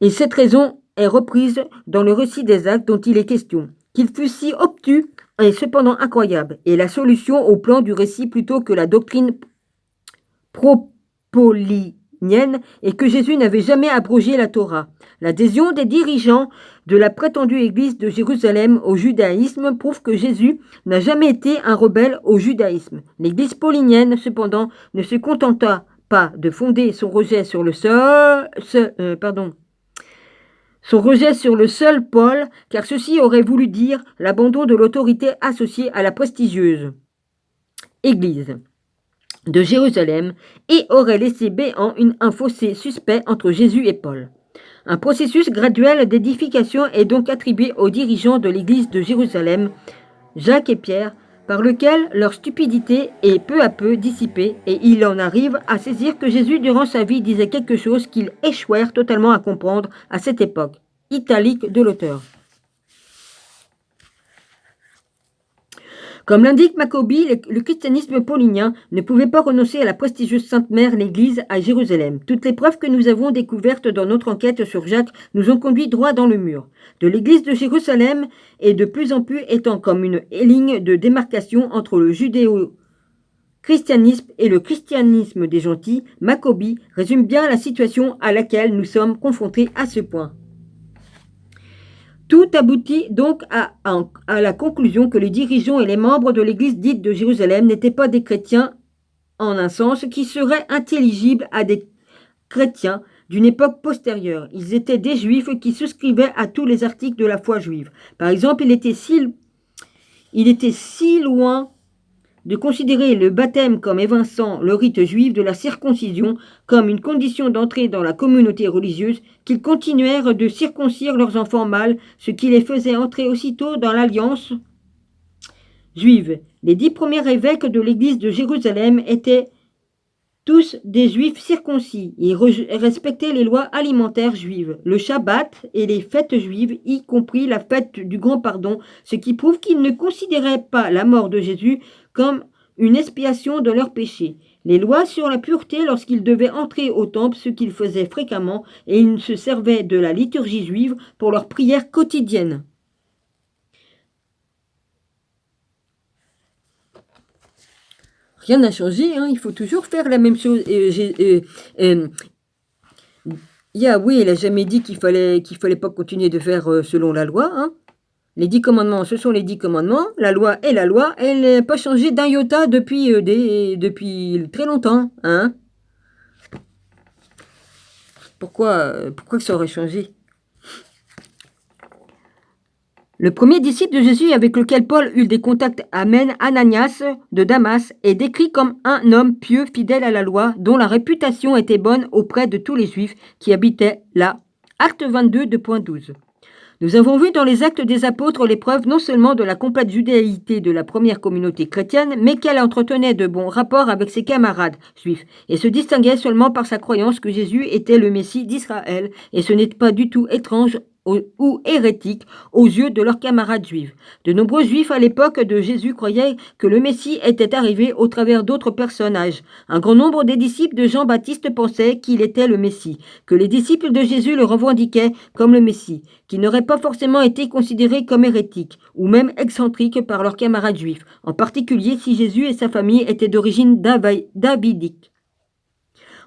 et cette raison est reprise dans le récit des Actes dont il est question. Qu'il fût si obtus est cependant incroyable, et la solution au plan du récit plutôt que la doctrine propolinienne est que Jésus n'avait jamais abrogé la Torah. L'adhésion des dirigeants de la prétendue église de Jérusalem au judaïsme prouve que Jésus n'a jamais été un rebelle au judaïsme. L'église paulinienne, cependant, ne se contenta pas de fonder son rejet sur le seul Paul, car ceci aurait voulu dire l'abandon de l'autorité associée à la prestigieuse église de Jérusalem et aurait laissé béant un fossé suspect entre Jésus et Paul. Un processus graduel d'édification est donc attribué aux dirigeants de l'église de Jérusalem, Jacques et Pierre, par lequel leur stupidité est peu à peu dissipée et il en arrive à saisir que Jésus durant sa vie disait quelque chose qu'ils échouèrent totalement à comprendre à cette époque. Italique de l'auteur. Comme l'indique Maccabi, le christianisme paulinien ne pouvait pas renoncer à la prestigieuse Sainte Mère, l'Église à Jérusalem. Toutes les preuves que nous avons découvertes dans notre enquête sur Jacques nous ont conduit droit dans le mur. De l'Église de Jérusalem est de plus en plus étant comme une ligne de démarcation entre le judéo-christianisme et le christianisme des gentils. Maccabi résume bien la situation à laquelle nous sommes confrontés à ce point. Tout aboutit donc à la conclusion que les dirigeants et les membres de l'église dite de Jérusalem n'étaient pas des chrétiens en un sens qui serait intelligible à des chrétiens d'une époque postérieure. Ils étaient des juifs qui souscrivaient à tous les articles de la foi juive. Par exemple, il était si loin de considérer le baptême comme évinçant le rite juif de la circoncision comme une condition d'entrée dans la communauté religieuse qu'ils continuèrent de circoncire leurs enfants mâles, ce qui les faisait entrer aussitôt dans l'alliance juive. Les 10 premiers évêques de l'église de Jérusalem étaient tous des juifs circoncis. Ils respectaient les lois alimentaires juives, le Shabbat et les fêtes juives, y compris la fête du Grand Pardon, ce qui prouve qu'ils ne considéraient pas la mort de Jésus comme une expiation de leurs péchés. Les lois sur la pureté lorsqu'ils devaient entrer au temple, ce qu'ils faisaient fréquemment, et ils se servaient de la liturgie juive pour leurs prières quotidiennes. Rien n'a changé, hein, il faut toujours faire la même chose. Yahweh, il n'a jamais dit qu'il fallait pas continuer de faire selon la loi. Hein. Les 10 commandements, ce sont les 10 commandements. La loi est la loi. Elle n'a pas changé d'un iota depuis très longtemps. Hein. Pourquoi que ça aurait changé? Le premier disciple de Jésus avec lequel Paul eut des contacts amène Ananias de Damas est décrit comme un homme pieux, fidèle à la loi, dont la réputation était bonne auprès de tous les Juifs qui habitaient là. Acte 22, 2.12. Nous avons vu dans les Actes des Apôtres les preuves non seulement de la complète judéité de la première communauté chrétienne, mais qu'elle entretenait de bons rapports avec ses camarades juifs et se distinguait seulement par sa croyance que Jésus était le Messie d'Israël, et ce n'est pas du tout étrange ou hérétique aux yeux de leurs camarades juifs. De nombreux juifs à l'époque de Jésus croyaient que le Messie était arrivé au travers d'autres personnages. Un grand nombre des disciples de Jean-Baptiste pensaient qu'il était le Messie, que les disciples de Jésus le revendiquaient comme le Messie, qui n'aurait pas forcément été considéré comme hérétique ou même excentrique par leurs camarades juifs, en particulier si Jésus et sa famille étaient d'origine davidique.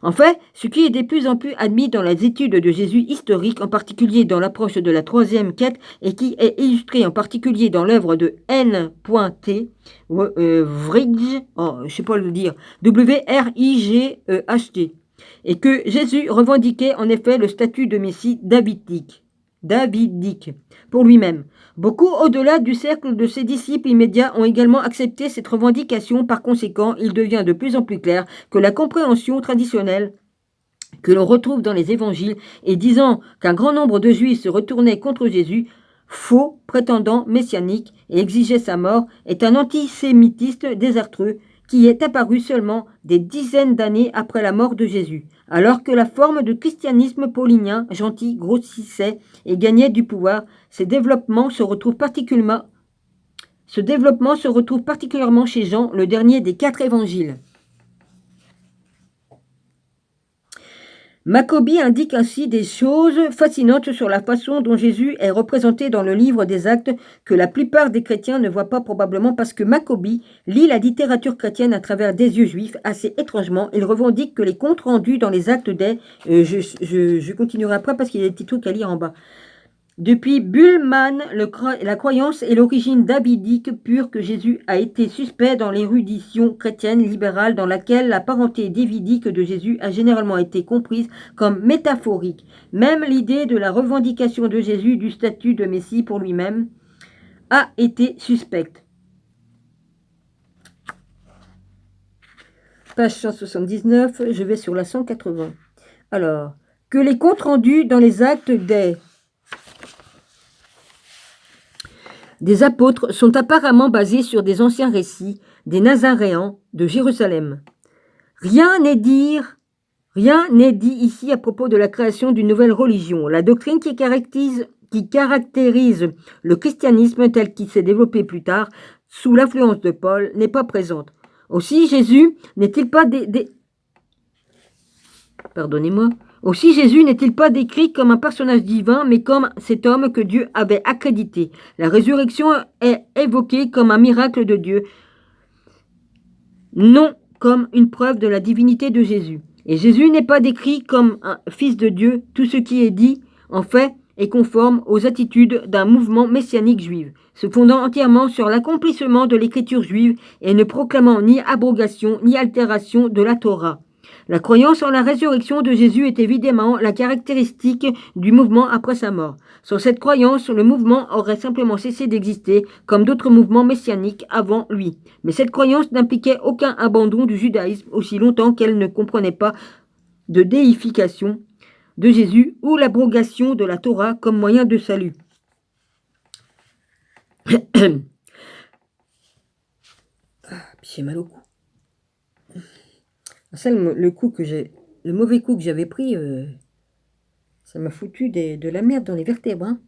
En fait, ce qui est de plus en plus admis dans les études de Jésus historiques, en particulier dans l'approche de la troisième quête, et qui est illustré en particulier dans l'œuvre de N.T. Wrigh, je sais pas le dire, W-R-I-G-H-T, et que Jésus revendiquait en effet le statut de Messie davidique pour lui-même. Beaucoup au-delà du cercle de ses disciples immédiats ont également accepté cette revendication. Par conséquent, il devient de plus en plus clair que la compréhension traditionnelle que l'on retrouve dans les évangiles et disant qu'un grand nombre de juifs se retournaient contre Jésus, faux prétendant messianique, et exigeaient sa mort, est un antisémitisme désastreux qui est apparu seulement des dizaines d'années après la mort de Jésus, alors que la forme de christianisme paulinien gentil grossissait et gagnait du pouvoir. Ce développement se retrouve particulièrement chez Jean, le dernier des 4 évangiles. Maccabée indique ainsi des choses fascinantes sur la façon dont Jésus est représenté dans le livre des Actes que la plupart des chrétiens ne voient pas, probablement parce que Maccabée lit la littérature chrétienne à travers des yeux juifs. Assez étrangement, il revendique que les comptes rendus dans les Actes des... je continuerai après parce qu'il y a des petits trucs à lire en bas. Depuis Bullmann, la croyance est l'origine davidique pure que Jésus a été suspect dans l'érudition chrétienne libérale dans laquelle la parenté davidique de Jésus a généralement été comprise comme métaphorique. Même l'idée de la revendication de Jésus du statut de Messie pour lui-même a été suspecte. Page 179, je vais sur la 180. Alors, que les comptes rendus dans les actes des apôtres sont apparemment basés sur des anciens récits des Nazaréens de Jérusalem. Rien n'est dit ici à propos de la création d'une nouvelle religion. La doctrine qui caractérise le christianisme tel qu'il s'est développé plus tard, sous l'influence de Paul, n'est pas présente. Aussi, Jésus n'est-il pas Aussi, Jésus n'est-il pas décrit comme un personnage divin, mais comme cet homme que Dieu avait accrédité. La résurrection est évoquée comme un miracle de Dieu, non comme une preuve de la divinité de Jésus. Et Jésus n'est pas décrit comme un fils de Dieu. Tout ce qui est dit, en fait, est conforme aux attitudes d'un mouvement messianique juif, se fondant entièrement sur l'accomplissement de l'écriture juive et ne proclamant ni abrogation ni altération de la Torah. La croyance en la résurrection de Jésus est évidemment la caractéristique du mouvement après sa mort. Sans cette croyance, le mouvement aurait simplement cessé d'exister, comme d'autres mouvements messianiques avant lui. Mais cette croyance n'impliquait aucun abandon du judaïsme aussi longtemps qu'elle ne comprenait pas de déification de Jésus ou l'abrogation de la Torah comme moyen de salut. J'ai mal au cou. Ça, le mauvais coup que j'avais pris, ça m'a foutu de la merde dans les vertèbres. Hein.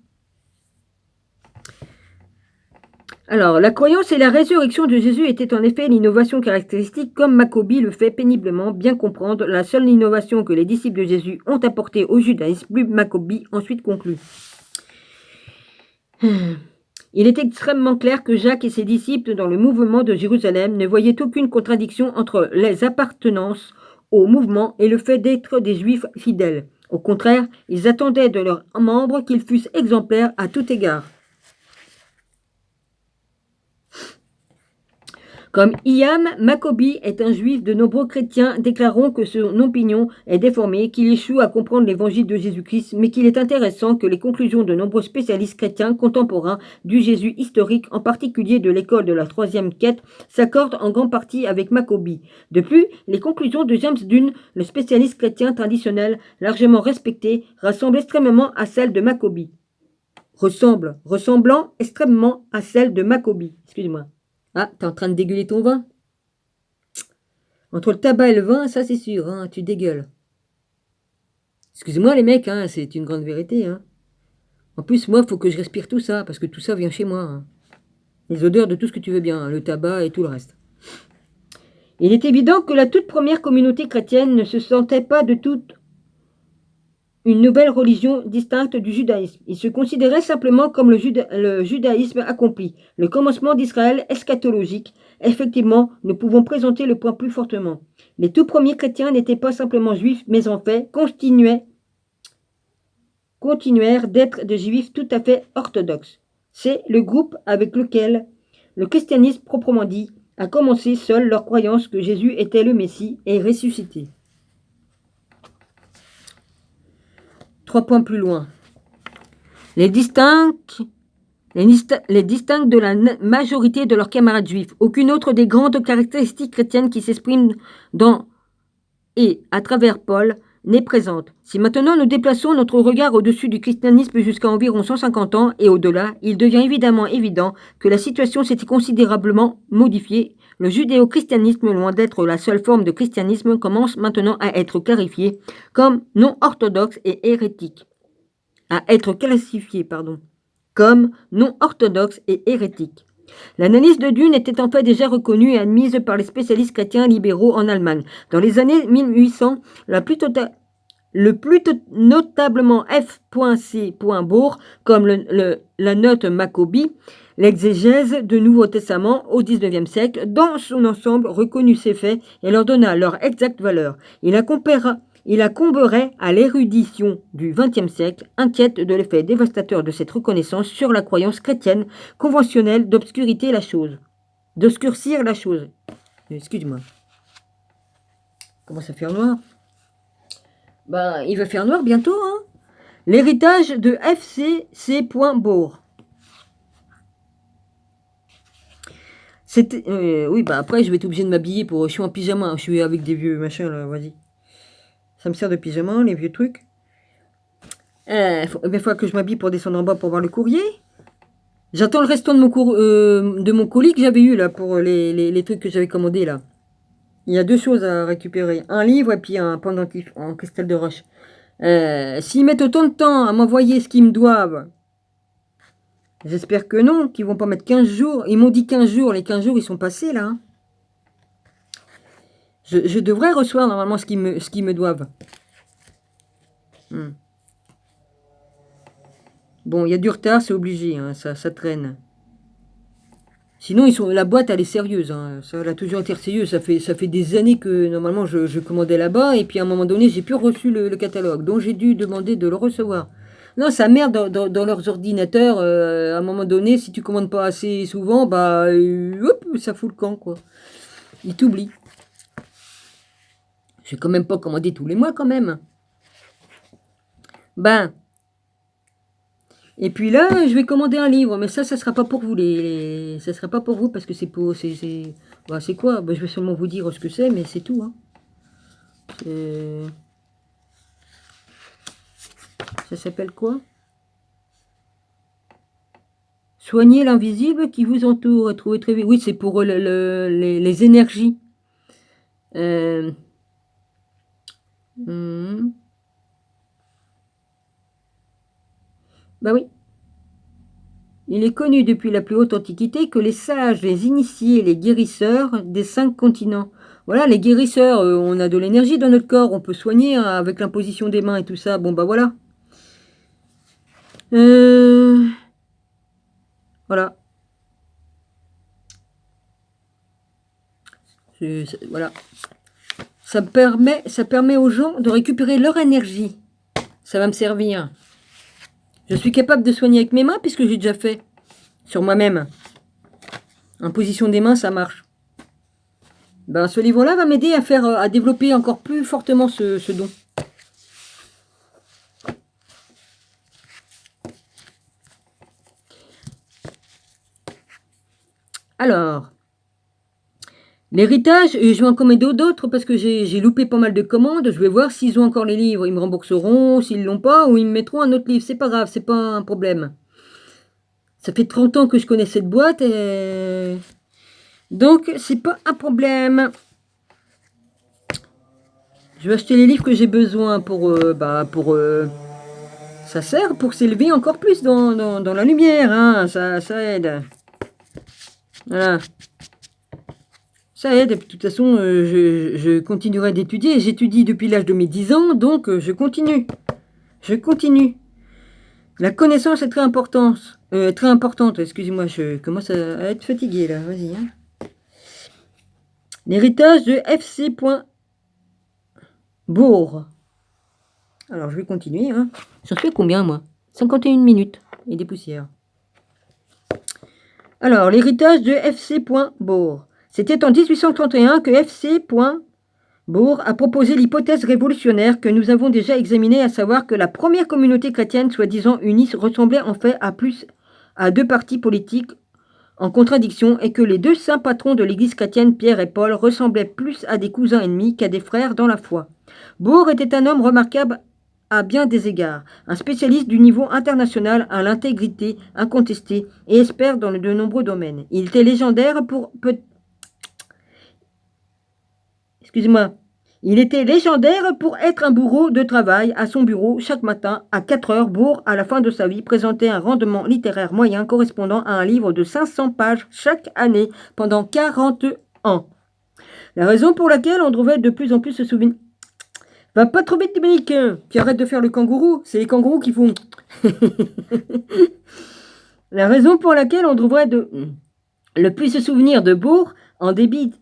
Alors, la croyance et la résurrection de Jésus étaient en effet l'innovation caractéristique, comme Maccabée le fait péniblement bien comprendre. La seule innovation que les disciples de Jésus ont apportée au judaïsme, plus Maccabée ensuite conclut. Il est extrêmement clair que Jacques et ses disciples dans le mouvement de Jérusalem ne voyaient aucune contradiction entre les appartenances au mouvement et le fait d'être des juifs fidèles. Au contraire, ils attendaient de leurs membres qu'ils fussent exemplaires à tout égard. Comme Iam Maccabée est un juif, de nombreux chrétiens déclareront que son opinion est déformée, qu'il échoue à comprendre l'évangile de Jésus-Christ, mais qu'il est intéressant que les conclusions de nombreux spécialistes chrétiens contemporains du Jésus historique, en particulier de l'école de la troisième quête, s'accordent en grande partie avec Maccabée. De plus, les conclusions de James Dunn, le spécialiste chrétien traditionnel largement respecté, rassemblent extrêmement à celles de Maccabée. Ressemblant extrêmement à celles de Maccabée. Excuse-moi. Ah, t'es en train de dégueuler ton vin? Entre le tabac et le vin, ça c'est sûr, hein, tu dégueules. Excusez-moi les mecs, hein, c'est une grande vérité. Hein. En plus, moi, il faut que je respire tout ça, parce que tout ça vient chez moi. Hein. Les odeurs de tout ce que tu veux bien, hein, le tabac et tout le reste. Il est évident que la toute première communauté chrétienne ne se sentait pas de toute une nouvelle religion distincte du judaïsme. Il se considérait simplement comme le judaïsme accompli, le commencement d'Israël eschatologique. Effectivement, nous pouvons présenter le point plus fortement. Les tout premiers chrétiens n'étaient pas simplement juifs, mais en fait continuèrent d'être des juifs tout à fait orthodoxes. C'est le groupe avec lequel le christianisme proprement dit a commencé seul leur croyance que Jésus était le Messie et ressuscité. 3 points plus loin. Les distinguent de la majorité de leurs camarades juifs. Aucune autre des grandes caractéristiques chrétiennes qui s'expriment dans et à travers Paul n'est présente. Si maintenant nous déplaçons notre regard au-dessus du christianisme jusqu'à environ 150 ans et au-delà, il devient évidemment évident que la situation s'était considérablement modifiée. Le judéo-christianisme, loin d'être la seule forme de christianisme, commence maintenant à être clarifié comme non orthodoxe et hérétique. Comme non orthodoxe et hérétique. L'analyse de Dunn était en fait déjà reconnue et admise par les spécialistes chrétiens libéraux en Allemagne. Dans les années 1800, le plus notablement F.C. Bohr, comme la note Maccabée, l'exégèse du Nouveau Testament au XIXe siècle, dans son ensemble reconnut ces faits et leur donna leur exacte valeur. Il incomberait à l'érudition du XXe siècle, inquiète de l'effet dévastateur de cette reconnaissance sur la croyance chrétienne conventionnelle d'obscurcir la chose. Excuse-moi. Commence à faire noir. Ben, il va faire noir bientôt, hein. L'héritage de F.C. Bohr. Oui, bah après, je vais être obligé de m'habiller Je suis en pyjama, je suis avec des vieux machins, là, vas-y. Ça me sert de pyjama, les vieux trucs. Il faut que je m'habille pour descendre en bas pour voir le courrier. J'attends le restant de mon colis que j'avais eu, là, pour les trucs que j'avais commandés, là. Il y a 2 choses à récupérer. Un livre et puis un pendentif en cristal de roche. S'ils mettent autant de temps à m'envoyer ce qu'ils me doivent, j'espère que non, qu'ils vont pas mettre 15 jours. Ils m'ont dit 15 jours, les 15 jours ils sont passés là. Je devrais recevoir normalement ce qu'ils me doivent. Bon, il y a du retard, c'est obligé, hein, ça traîne. Sinon, la boîte, elle est sérieuse. Hein. Ça, elle a toujours été sérieuse. Ça fait des années que, normalement, je commandais là-bas. Et puis, à un moment donné, j'ai plus reçu le catalogue. Donc, j'ai dû demander de le recevoir. Non, ça merde dans leurs ordinateurs. À un moment donné, si tu commandes pas assez souvent, bah, hop, ça fout le camp, quoi. Ils t'oublient. Je vais quand même pas commander tous les mois, quand même. Ben... Et puis là, je vais commander un livre, mais ça sera pas pour vous, ça sera pas pour vous parce que c'est pour, bah, c'est quoi? Bah, je vais seulement vous dire ce que c'est, mais c'est tout. Hein. Ça s'appelle quoi? Soigner l'invisible qui vous entoure. Trouver très vite. Oui, c'est pour les énergies. Bah oui. Il est connu depuis la plus haute antiquité que les sages, les initiés, les guérisseurs des 5 continents. Voilà, les guérisseurs, on a de l'énergie dans notre corps, on peut soigner hein, avec l'imposition des mains et tout ça. Bon bah voilà. Voilà. Voilà. Ça permet aux gens de récupérer leur énergie. Ça va me servir. Je suis capable de soigner avec mes mains puisque j'ai déjà fait sur moi-même. En position des mains, ça marche. Ben, ce livre-là va m'aider à développer encore plus fortement ce don. Alors, l'héritage, je vais en commander d'autres parce que j'ai loupé pas mal de commandes. Je vais voir s'ils ont encore les livres. Ils me rembourseront, s'ils l'ont pas, ou ils me mettront un autre livre. C'est pas grave, c'est pas un problème. Ça fait 30 ans que je connais cette boîte et... Donc, c'est pas un problème. Je vais acheter les livres que j'ai besoin pour... ça sert pour s'élever encore plus dans la lumière, hein. Ça aide. Voilà. Ça aide, et de toute façon, je continuerai d'étudier. J'étudie depuis l'âge de mes 10 ans, donc je continue. Je continue. La connaissance est très importante. Excusez-moi, je commence à être fatigué là. Vas-y. Hein. L'héritage de FC. Bourg. Alors, je vais continuer. Hein. J'en fais combien, moi 51 minutes et des poussières. Alors, l'héritage de FC. Bourg. C'était en 1831 que FC. Bourg a proposé l'hypothèse révolutionnaire que nous avons déjà examinée, à savoir que la première communauté chrétienne soi-disant unie ressemblait en fait à deux partis politiques en contradiction et que les deux saints patrons de l'église chrétienne, Pierre et Paul, ressemblaient plus à des cousins ennemis qu'à des frères dans la foi. Bourg était un homme remarquable à bien des égards, un spécialiste du niveau international à l'intégrité incontestée et expert dans de nombreux domaines. Il était légendaire pour... Il était légendaire pour être un bourreau de travail à son bureau chaque matin à 4 heures. Bourg, à la fin de sa vie, présentait un rendement littéraire moyen correspondant à un livre de 500 pages chaque année pendant 40 ans. La raison pour laquelle on devrait de plus en plus se souvenir... Va pas trop vite, Dominique, tu arrêtes de faire le kangourou, c'est les kangourous qui font... La raison pour laquelle on devrait le plus se souvenir de Bourg, en dépit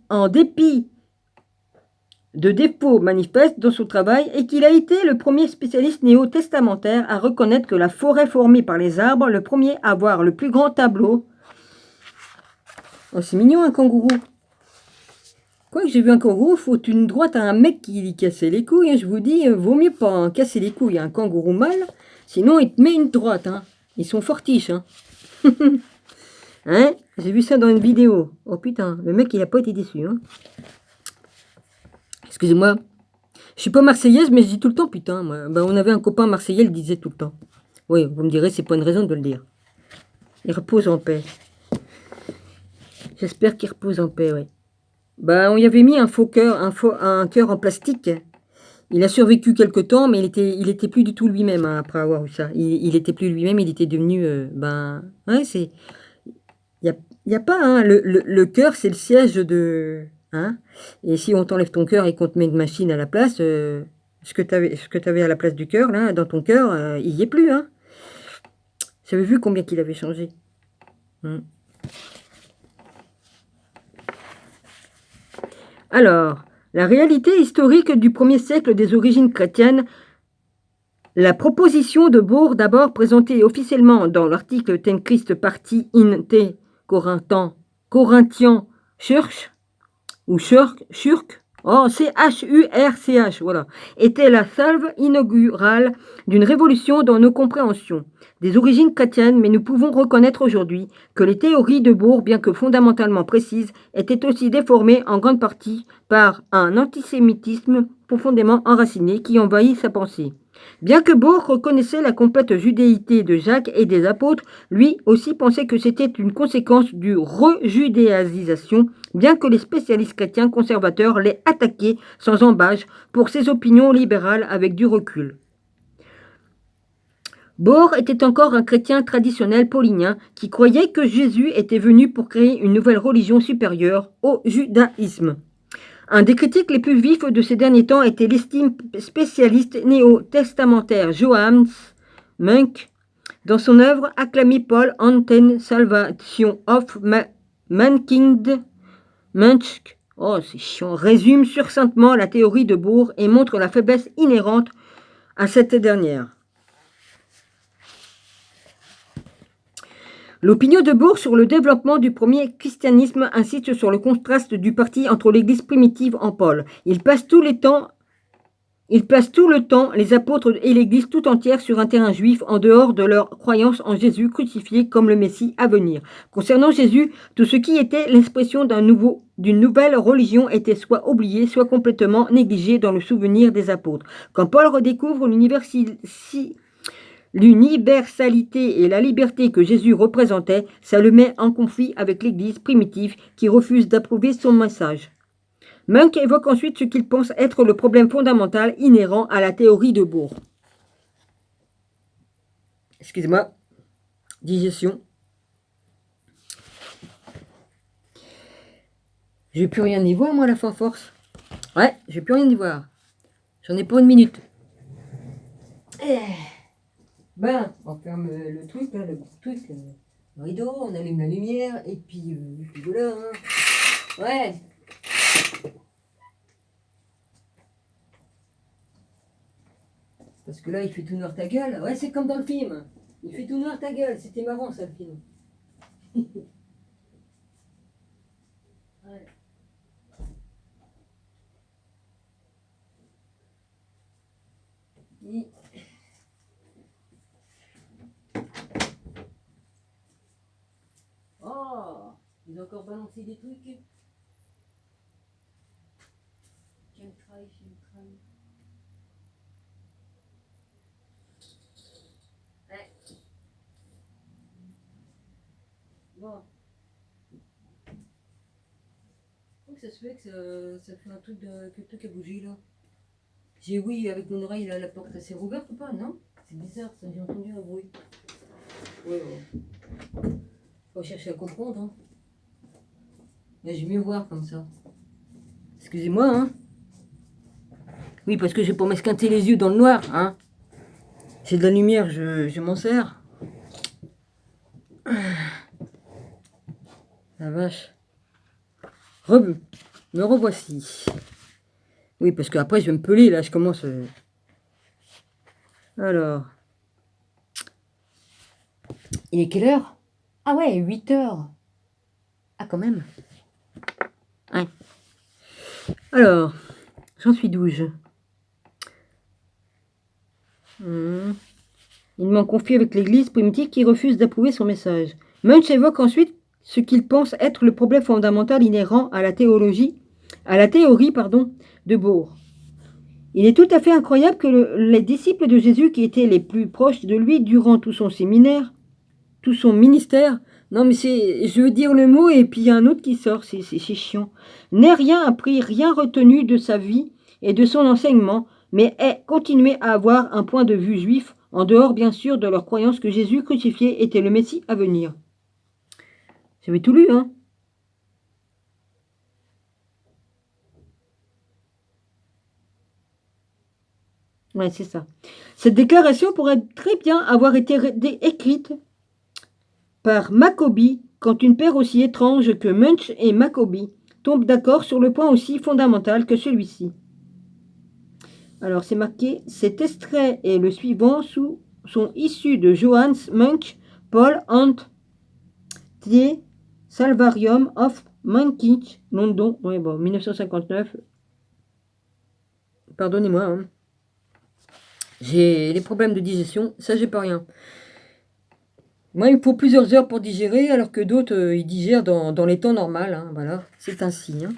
de défauts manifestes dans son travail, et qu'il a été le premier spécialiste néo-testamentaire à reconnaître que la forêt formée par les arbres, le premier à voir le plus grand tableau. Oh, c'est mignon un kangourou. Quoi que j'ai vu un kangourou foutre une droite à un mec qui lui cassait les couilles. Hein, je vous dis, vaut mieux pas casser les couilles à un kangourou mâle, sinon il te met une droite. Hein. Ils sont fortiches. Hein. Hein, j'ai vu ça dans une vidéo. Oh putain, le mec il a pas été déçu. Hein. Excusez-moi. Je suis pas marseillaise, mais je dis tout le temps putain. Moi. Ben, on avait un copain marseillais, il disait tout le temps. Oui, vous me direz, c'est pas une raison de le dire. Il repose en paix. J'espère qu'il repose en paix, oui. Ben, on y avait mis un faux cœur, un cœur en plastique. Il a survécu quelque temps, mais il était plus du tout lui-même hein, après avoir eu ça. Il était plus lui-même, il était devenu... ouais, c'est... Il y a pas... Hein, le cœur, c'est le siège de... Hein, et si on t'enlève ton cœur et qu'on te met une machine à la place, ce que t'avais à la place du cœur, là, dans ton cœur, il n'y est plus. Hein. J'avais vu combien qu'il avait changé. Alors, la réalité historique du 1er siècle des origines chrétiennes, la proposition de Bourg, d'abord présentée officiellement dans l'article Ten Christ Parti in te Corinthian Church, ou Church, oh, C-H-U-R-C-H, voilà, était la salve inaugurale d'une révolution dans nos compréhensions des origines chrétiennes, mais nous pouvons reconnaître aujourd'hui que les théories de Bourg, bien que fondamentalement précises, étaient aussi déformées en grande partie par un antisémitisme profondément enraciné qui envahit sa pensée. Bien que Bohr reconnaissait la complète judéité de Jacques et des apôtres, lui aussi pensait que c'était une conséquence du rejudéisation, bien que les spécialistes chrétiens conservateurs l'aient attaqué sans embâche pour ses opinions libérales avec du recul. Bohr était encore un chrétien traditionnel paulinien qui croyait que Jésus était venu pour créer une nouvelle religion supérieure au judaïsme. Un des critiques les plus vifs de ces derniers temps était l'estime spécialiste néo-testamentaire Johannes Munk. Dans son œuvre acclamée Paul Anten Salvation of Mankind, Munch résume succinctement la théorie de Bohr et montre la faiblesse inhérente à cette dernière. L'opinion de Bohr sur le développement du premier christianisme insiste sur le contraste du parti entre l'Église primitive en Paul. Il place tout le temps les apôtres et l'Église tout entière sur un terrain juif en dehors de leur croyance en Jésus crucifié comme le Messie à venir. Concernant Jésus, tout ce qui était l'expression d'une nouvelle religion était soit oublié, soit complètement négligé dans le souvenir des apôtres. Quand Paul redécouvre l'universalité et la liberté que Jésus représentait, ça le met en conflit avec l'Église primitive qui refuse d'approuver son message. Munk évoque ensuite ce qu'il pense être le problème fondamental inhérent à la théorie de Bohr. Excusez-moi, digestion. Je vais plus rien y voir, moi, la fin force. Ouais, je vais plus rien y voir. J'en ai pour une minute. Ben, on ferme le truc, là, le rideau, on allume la lumière, et puis voilà, hein. Ouais. Parce que là, il fait tout noir ta gueule. Ouais, c'est comme dans le film. Il fait tout noir ta gueule. C'était marrant, ça, le film. Ouais. Oh, ils ont encore balancé des trucs. Chemtrail. Ouais. Bon. Comment ça se fait que ça fait un truc que le truc a bougé là? J'ai oui avec mon oreille là, la porte s'est rouverte ou pas? Non? C'est bizarre ça, j'ai entendu un bruit. Ouais. Faut chercher à comprendre, hein. Mais je vais mieux voir comme ça. Excusez-moi, hein. Oui, parce que j'ai pas m'esquinter les yeux dans le noir, hein. J'ai de la lumière, je m'en sers. La vache. Me revoici. Oui, parce qu'après, je vais me peler, là, je commence... Alors... Il est quelle heure? Ah ouais, 8 heures. Ah, quand même. Ouais. Alors, j'en suis douze. Il m'en confie avec l'Église primitive qui refuse d'approuver son message. Munch évoque ensuite ce qu'il pense être le problème fondamental inhérent à la théorie de Bohr. Il est tout à fait incroyable que les disciples de Jésus qui étaient les plus proches de lui durant tout son ministère, non mais je veux dire le mot et puis il y a un autre qui sort, c'est chiant, n'aient rien appris, rien retenu de sa vie et de son enseignement, mais aient continué à avoir un point de vue juif, en dehors bien sûr de leur croyance que Jésus crucifié était le Messie à venir. J'avais tout lu, hein. Ouais, c'est ça. Cette déclaration pourrait très bien avoir été écrite par Maccabee quand une paire aussi étrange que Munch et Maccabee tombe d'accord sur le point aussi fondamental que celui-ci. Alors c'est marqué, cet extrait et le suivant sont issus de Johannes Munk, Paul Ant The Salvarium of Mankind, London, ouais, bon, 1959. Pardonnez-moi, hein. J'ai les problèmes de digestion, ça j'ai pas rien. Moi il me faut plusieurs heures pour digérer, alors que d'autres ils digèrent dans les temps normaux, hein, voilà, c'est ainsi. Hein.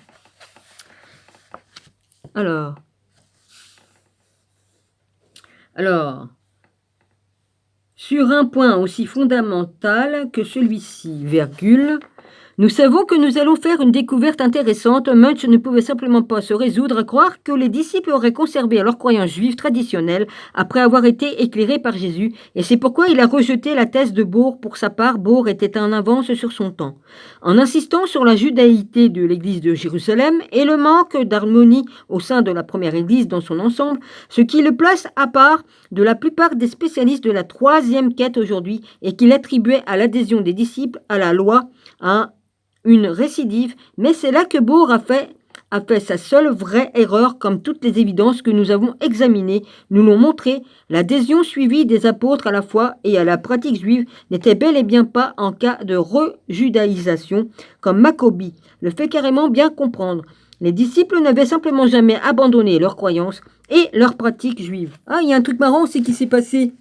Alors, sur un point aussi fondamental que celui-ci, virgule, nous savons que nous allons faire une découverte intéressante. Munch ne pouvait simplement pas se résoudre à croire que les disciples auraient conservé leur croyance juive traditionnelle après avoir été éclairés par Jésus, et c'est pourquoi il a rejeté la thèse de Bohr. Pour sa part, Bohr était en avance sur son temps. En insistant sur la judaïté de l'église de Jérusalem et le manque d'harmonie au sein de la première église dans son ensemble, ce qui le place à part de la plupart des spécialistes de la troisième quête aujourd'hui, et qu'il attribuait à l'adhésion des disciples à la loi, à une récidive, mais c'est là que Bohr a fait sa seule vraie erreur. Comme toutes les évidences que nous avons examinées nous l'ont montré, l'adhésion suivie des apôtres à la foi et à la pratique juive n'était bel et bien pas en cas de rejudaïsation, comme Maccabée le fait carrément bien comprendre. Les disciples n'avaient simplement jamais abandonné leurs croyances et leurs pratiques juives. Ah, il y a un truc marrant aussi qui s'est passé.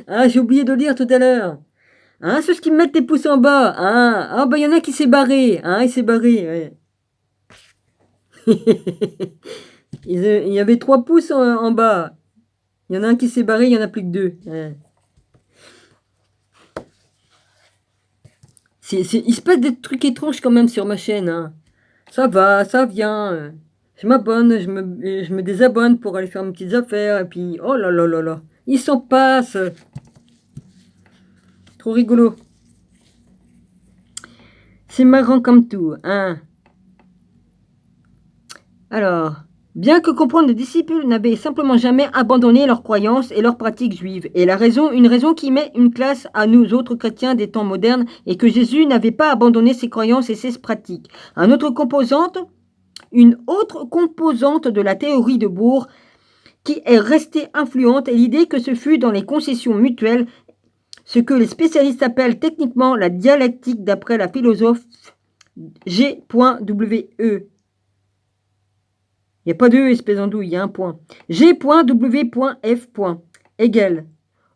Ah, j'ai oublié de lire tout à l'heure. Hein, ceux qui me mettent des pouces en bas. Hein. Ah, bah, il y en a qui s'est barré. Hein, il s'est barré. Ouais. Il y avait 3 pouces en bas. Il y en a un qui s'est barré, il n'y en a plus que 2. Ouais. Il se passe des trucs étranges quand même sur ma chaîne. Hein. Ça va, ça vient. Je m'abonne, je me désabonne pour aller faire mes petites affaires. Et puis, oh là là là là. Il s'en passe. Trop rigolo. C'est marrant comme tout, hein. Alors, bien que comprendre, les disciples n'avaient simplement jamais abandonné leurs croyances et leurs pratiques juives. Et une raison qui met une classe à nous autres chrétiens des temps modernes, est que Jésus n'avait pas abandonné ses croyances et ses pratiques. Une autre composante de la théorie de Bohr qui est restée influente est l'idée que ce fut dans les concessions mutuelles, ce que les spécialistes appellent techniquement la dialectique d'après la philosophe G.W.E. Il n'y a pas de espèce d'andouille, il y a un point. G.W.F. Hegel.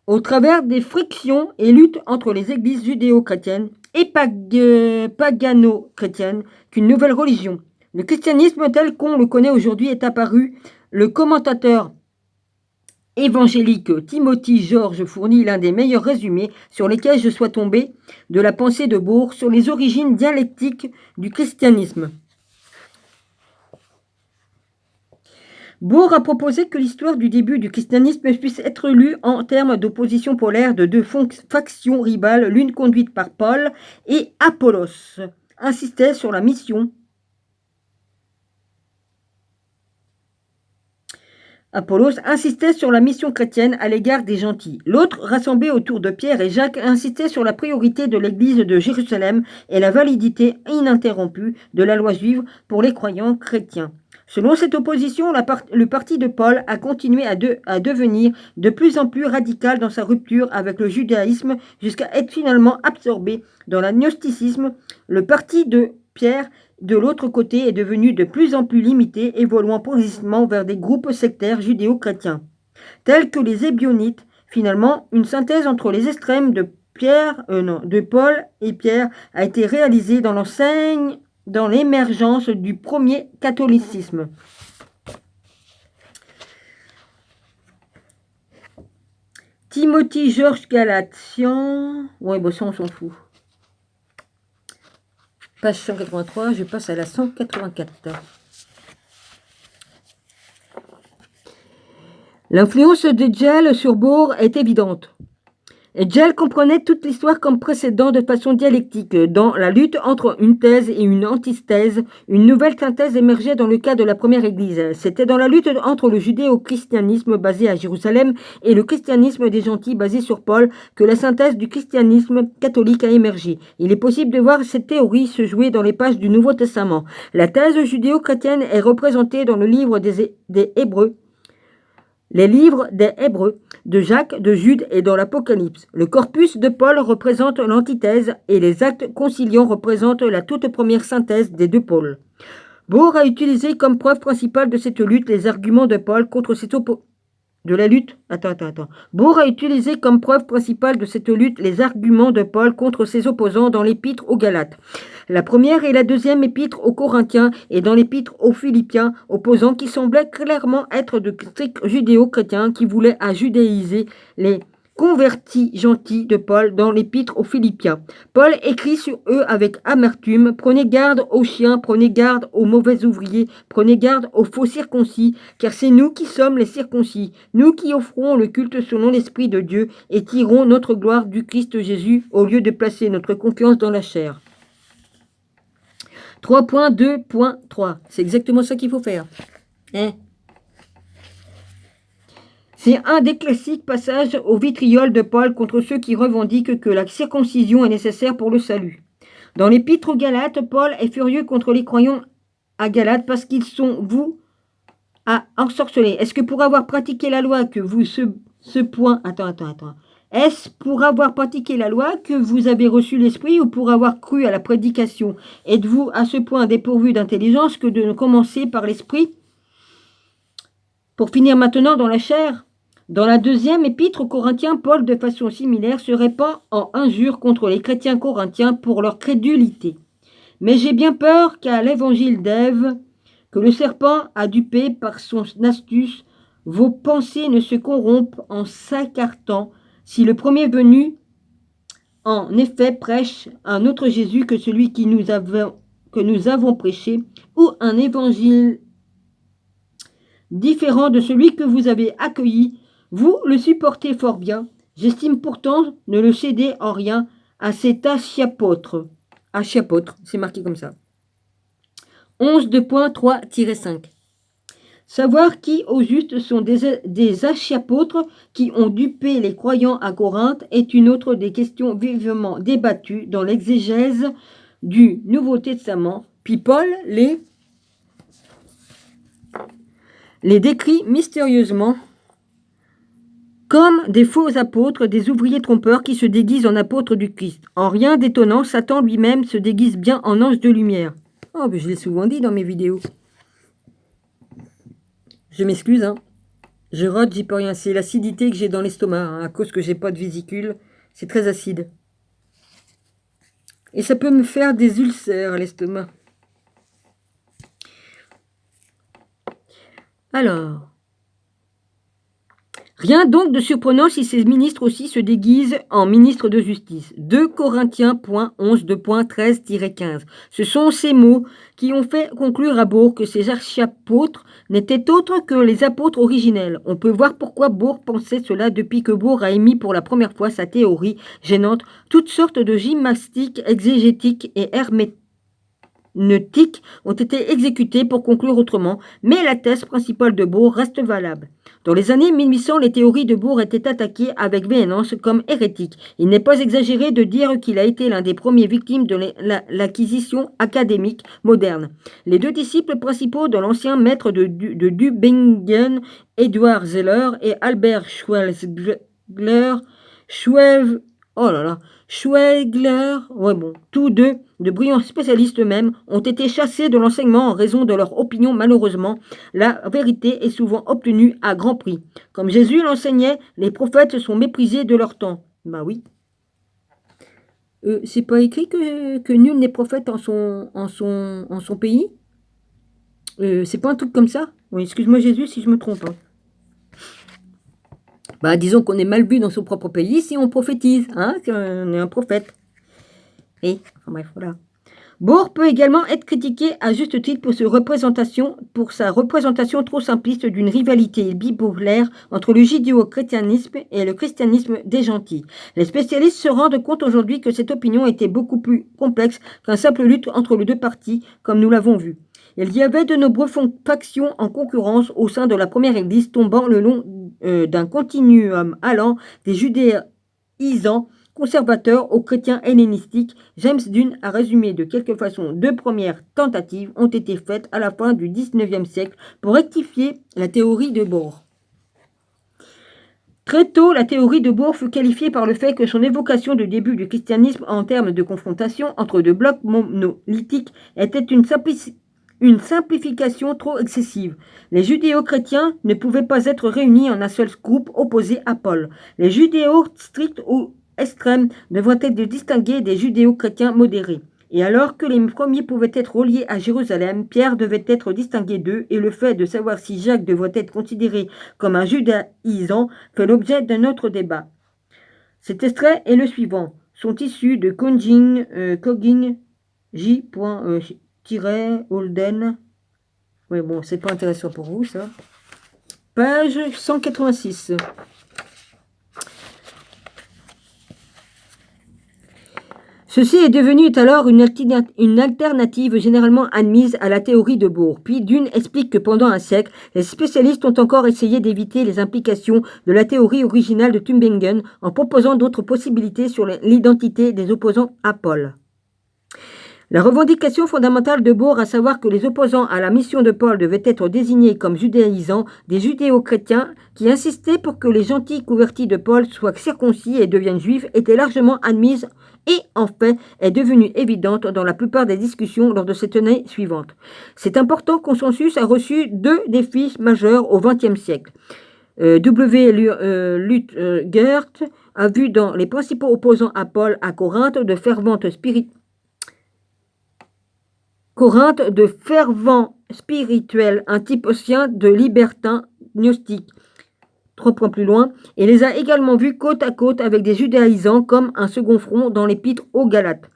Au travers des frictions et luttes entre les églises judéo-chrétiennes et pagano-chrétiennes qu'une nouvelle religion, le christianisme tel qu'on le connaît aujourd'hui, est apparu. Le commentateur évangélique Timothy George fournit l'un des meilleurs résumés sur lesquels je sois tombé de la pensée de Bohr sur les origines dialectiques du christianisme. Bohr a proposé que l'histoire du début du christianisme puisse être lue en termes d'opposition polaire de 2 factions rivales, l'une conduite par Paul et Apollos, insistait sur la mission chrétienne à l'égard des gentils. L'autre, rassemblé autour de Pierre et Jacques, insistait sur la priorité de l'église de Jérusalem et la validité ininterrompue de la loi juive pour les croyants chrétiens. Selon cette opposition, le parti de Paul a continué à devenir de plus en plus radical dans sa rupture avec le judaïsme jusqu'à être finalement absorbé dans l'agnosticisme. Le parti de Pierre, de l'autre côté, est devenu de plus en plus limité, évoluant progressivement vers des groupes sectaires judéo-chrétiens, tels que les Ébionites. Finalement, une synthèse entre les extrêmes de Paul et Pierre a été réalisée dans l'émergence du premier catholicisme. Timothy George Galatian. Ouais, bon, ça on s'en fout. Page 183, je passe à la 184. L'influence de Hegel sur Bohr est évidente. Hegel comprenait toute l'histoire comme précédant de façon dialectique. Dans la lutte entre une thèse et une antithèse, une nouvelle synthèse émergeait dans le cas de la première église. C'était dans la lutte entre le judéo-christianisme basé à Jérusalem et le christianisme des gentils basé sur Paul que la synthèse du christianisme catholique a émergé. Il est possible de voir cette théorie se jouer dans les pages du Nouveau Testament. La thèse judéo-chrétienne est représentée dans le livre des Hébreux. Les livres des Hébreux, de Jacques, de Jude et dans l'Apocalypse. Le corpus de Paul représente l'antithèse et les actes conciliants représentent la toute première synthèse des 2 pôles. Bohr a utilisé comme preuve principale de cette lutte les arguments de Paul contre de la lutte. Attends. Bohr a utilisé comme preuve principale de cette lutte les arguments de Paul contre ses opposants dans l'épître aux Galates. La première et la deuxième épître aux Corinthiens et dans l'épître aux Philippiens, opposants qui semblaient clairement être de stricts judéo-chrétiens qui voulaient judéiser les convertis gentils de Paul dans l'épître aux Philippiens. Paul écrit sur eux avec amertume: prenez garde aux chiens, prenez garde aux mauvais ouvriers, prenez garde aux faux circoncis, car c'est nous qui sommes les circoncis, nous qui offrons le culte selon l'Esprit de Dieu et tirons notre gloire du Christ Jésus au lieu de placer notre confiance dans la chair. 3.2.3, c'est exactement ça qu'il faut faire. C'est un des classiques passages au vitriol de Paul contre ceux qui revendiquent que la circoncision est nécessaire pour le salut. Dans l'épître aux Galates, Paul est furieux contre les croyants à Galates parce qu'ils sont voués à ensorceler. Est-ce que pour avoir pratiqué la loi que vous Est-ce pour avoir pratiqué la loi que vous avez reçu l'Esprit ou pour avoir cru à la prédication? Êtes-vous à ce point dépourvu d'intelligence que de ne commencer par l'Esprit pour finir maintenant dans la chair? Dans la deuxième épître aux Corinthiens, Paul, de façon similaire, se répand en injures contre les chrétiens corinthiens pour leur crédulité. Mais j'ai bien peur qu'à l'évangile d'Ève, que le serpent a dupé par son astuce, vos pensées ne se corrompent en s'écartant, si le premier venu, en effet, prêche un autre Jésus que celui que nous avons prêché, ou un évangile différent de celui que vous avez accueilli. Vous le supportez fort bien. J'estime pourtant ne le céder en rien à cet achiapôtre. Achiapôtre, c'est marqué comme ça. 11.3-5. Savoir qui au juste sont des achiapôtres qui ont dupé les croyants à Corinthe est une autre des questions vivement débattues dans l'exégèse du Nouveau Testament. Puis Paul les décrit mystérieusement comme des faux apôtres, des ouvriers trompeurs qui se déguisent en apôtres du Christ. En rien d'étonnant, Satan lui-même se déguise bien en ange de lumière. Oh, mais je l'ai souvent dit dans mes vidéos. Je m'excuse, hein. Je rote, j'y peux rien. C'est l'acidité que j'ai dans l'estomac, hein, à cause que j'ai pas de vésicule. C'est très acide. Et ça peut me faire des ulcères à l'estomac. Alors... Rien donc de surprenant si ces ministres aussi se déguisent en ministres de justice. 2 Corinthiens.11.13-15. Ce sont ces mots qui ont fait conclure à Bohr que ces archiapôtres n'étaient autres que les apôtres originels. On peut voir pourquoi Bohr pensait cela depuis que Bohr a émis pour la première fois sa théorie gênante. Toutes sortes de gymnastiques exégétiques et hermétiques ont été exécutées pour conclure autrement, mais la thèse principale de Bohr reste valable. Dans les années 1800, les théories de Bohr étaient attaquées avec véhémence comme hérétiques. Il n'est pas exagéré de dire qu'il a été l'un des premiers victimes de l'acquisition académique moderne. Les 2 disciples principaux de l'ancien maître de Tübingen, Eduard Zeller et Albert Schweigler, tous deux, de brillants spécialistes eux-mêmes, ont été chassés de l'enseignement en raison de leur opinion. Malheureusement, la vérité est souvent obtenue à grand prix. Comme Jésus l'enseignait, les prophètes sont méprisés de leur temps. Bah oui. C'est pas écrit que nul n'est prophète en son pays. C'est pas un truc comme ça. Oui, excuse-moi Jésus si je me trompe. Hein. Bah, disons qu'on est mal vu dans son propre pays si on prophétise, hein, qu'on est un prophète. Et, enfin bref, voilà. Bohr peut également être critiqué à juste titre pour sa représentation trop simpliste d'une rivalité bipolaire entre le judéo-chrétianisme et le christianisme des gentils. Les spécialistes se rendent compte aujourd'hui que cette opinion était beaucoup plus complexe qu'un simple lutte entre les 2 partis, comme nous l'avons vu. Il y avait de nombreuses factions en concurrence au sein de la première église, tombant le long d'un continuum allant des judéisants conservateurs aux chrétiens hellénistiques. James Dunn a résumé de quelque façon 2 premières tentatives ont été faites à la fin du XIXe siècle pour rectifier la théorie de Bohr. Très tôt, la théorie de Bohr fut qualifiée par le fait que son évocation du début du christianisme en termes de confrontation entre 2 blocs monolithiques était une une simplification trop excessive. Les judéo-chrétiens ne pouvaient pas être réunis en un seul groupe opposé à Paul. Les judéos stricts ou extrêmes devraient être distingués des judéo-chrétiens modérés. Et alors que les premiers pouvaient être reliés à Jérusalem, Pierre devait être distingué d'eux, et le fait de savoir si Jacques devrait être considéré comme un judaïsant fait l'objet d'un autre débat. Cet extrait est le suivant. Sont issus de Cogging J.Holden. Oui, bon, c'est pas intéressant pour vous, ça. Page 186. Ceci est devenu alors une alternative généralement admise à la théorie de Bohr. Puis Dunne explique que pendant un siècle, les spécialistes ont encore essayé d'éviter les implications de la théorie originale de Tübingen en proposant d'autres possibilités sur l'identité des opposants à Paul. La revendication fondamentale de Bohr, à savoir que les opposants à la mission de Paul devaient être désignés comme judaïsants, des judéo-chrétiens qui insistaient pour que les gentils convertis de Paul soient circoncis et deviennent juifs, était largement admise et en fait est devenue évidente dans la plupart des discussions lors de cette année suivante. Cet important consensus a reçu deux défis majeurs au XXe siècle. Lutgert a vu dans les principaux opposants à Paul à Corinthe de fervents spirituels, un type ancien de libertin gnostique. 3 points plus loin, et les a également vus côte à côte avec des judaïsants comme un second front dans l'épître aux Galates.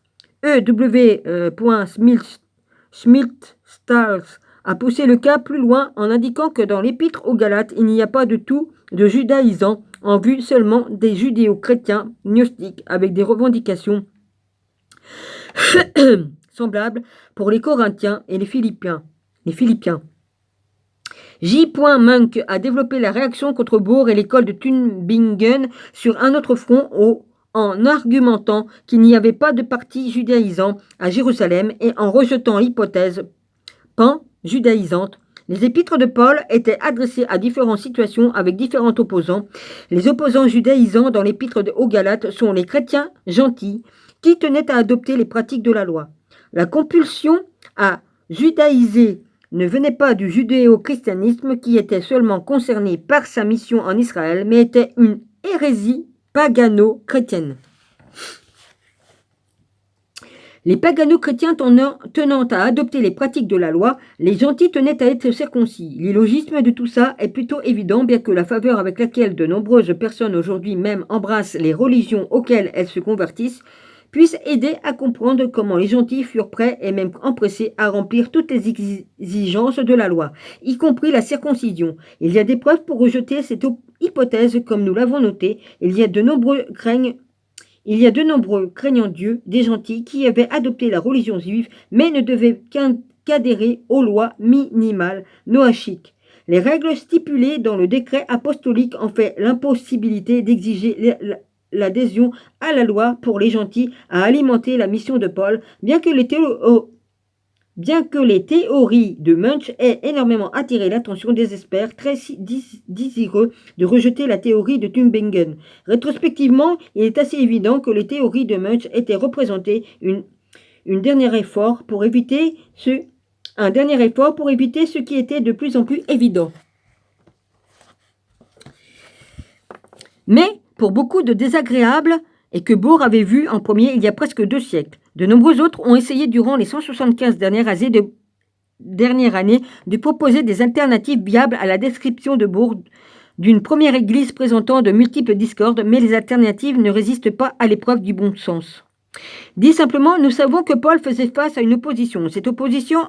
Schmidt-Stals a poussé le cas plus loin en indiquant que dans l'épître aux Galates, il n'y a pas de tout de judaïsants en vue seulement des judéo-chrétiens gnostiques avec des revendications semblables pour les Corinthiens et les Philippiens. J. Munk a développé la réaction contre Bohr et l'école de Tübingen sur un autre front en argumentant qu'il n'y avait pas de parti judaïsant à Jérusalem et en rejetant l'hypothèse pan-judaïsante. Les épîtres de Paul étaient adressées à différentes situations avec différents opposants. Les opposants judaïsants dans l'épître aux Galates sont les chrétiens gentils qui tenaient à adopter les pratiques de la loi. La compulsion à judaïser ne venait pas du judéo-christianisme qui était seulement concerné par sa mission en Israël, mais était une hérésie pagano-chrétienne. Les pagano-chrétiens tenant à adopter les pratiques de la loi, les gentils tenaient à être circoncis. L'illogisme de tout ça est plutôt évident, bien que la faveur avec laquelle de nombreuses personnes aujourd'hui même embrassent les religions auxquelles elles se convertissent puisse aider à comprendre comment les gentils furent prêts et même empressés à remplir toutes les exigences de la loi, y compris la circoncision. Il y a des preuves pour rejeter cette hypothèse, comme nous l'avons noté. Il y a de nombreux craignant Dieu, des gentils qui avaient adopté la religion juive, mais ne devaient qu'adhérer aux lois minimales noachiques. Les règles stipulées dans le décret apostolique en fait l'impossibilité d'exiger l'adhésion à la loi pour les gentils à alimenter la mission de Paul, bien que les théories de Munch aient énormément attiré l'attention des experts très désireux de rejeter la théorie de Tübingen. Rétrospectivement, il est assez évident que les théories de Munch étaient représentées un dernier effort pour éviter ce qui était de plus en plus évident. Mais pour beaucoup de désagréables et que Bohr avait vu en premier il y a presque 2 siècles. De nombreux autres ont essayé durant les 175 dernières années de proposer des alternatives viables à la description de Bohr d'une première église présentant de multiples discordes, mais les alternatives ne résistent pas à l'épreuve du bon sens. Dit simplement, nous savons que Paul faisait face à une opposition. Cette opposition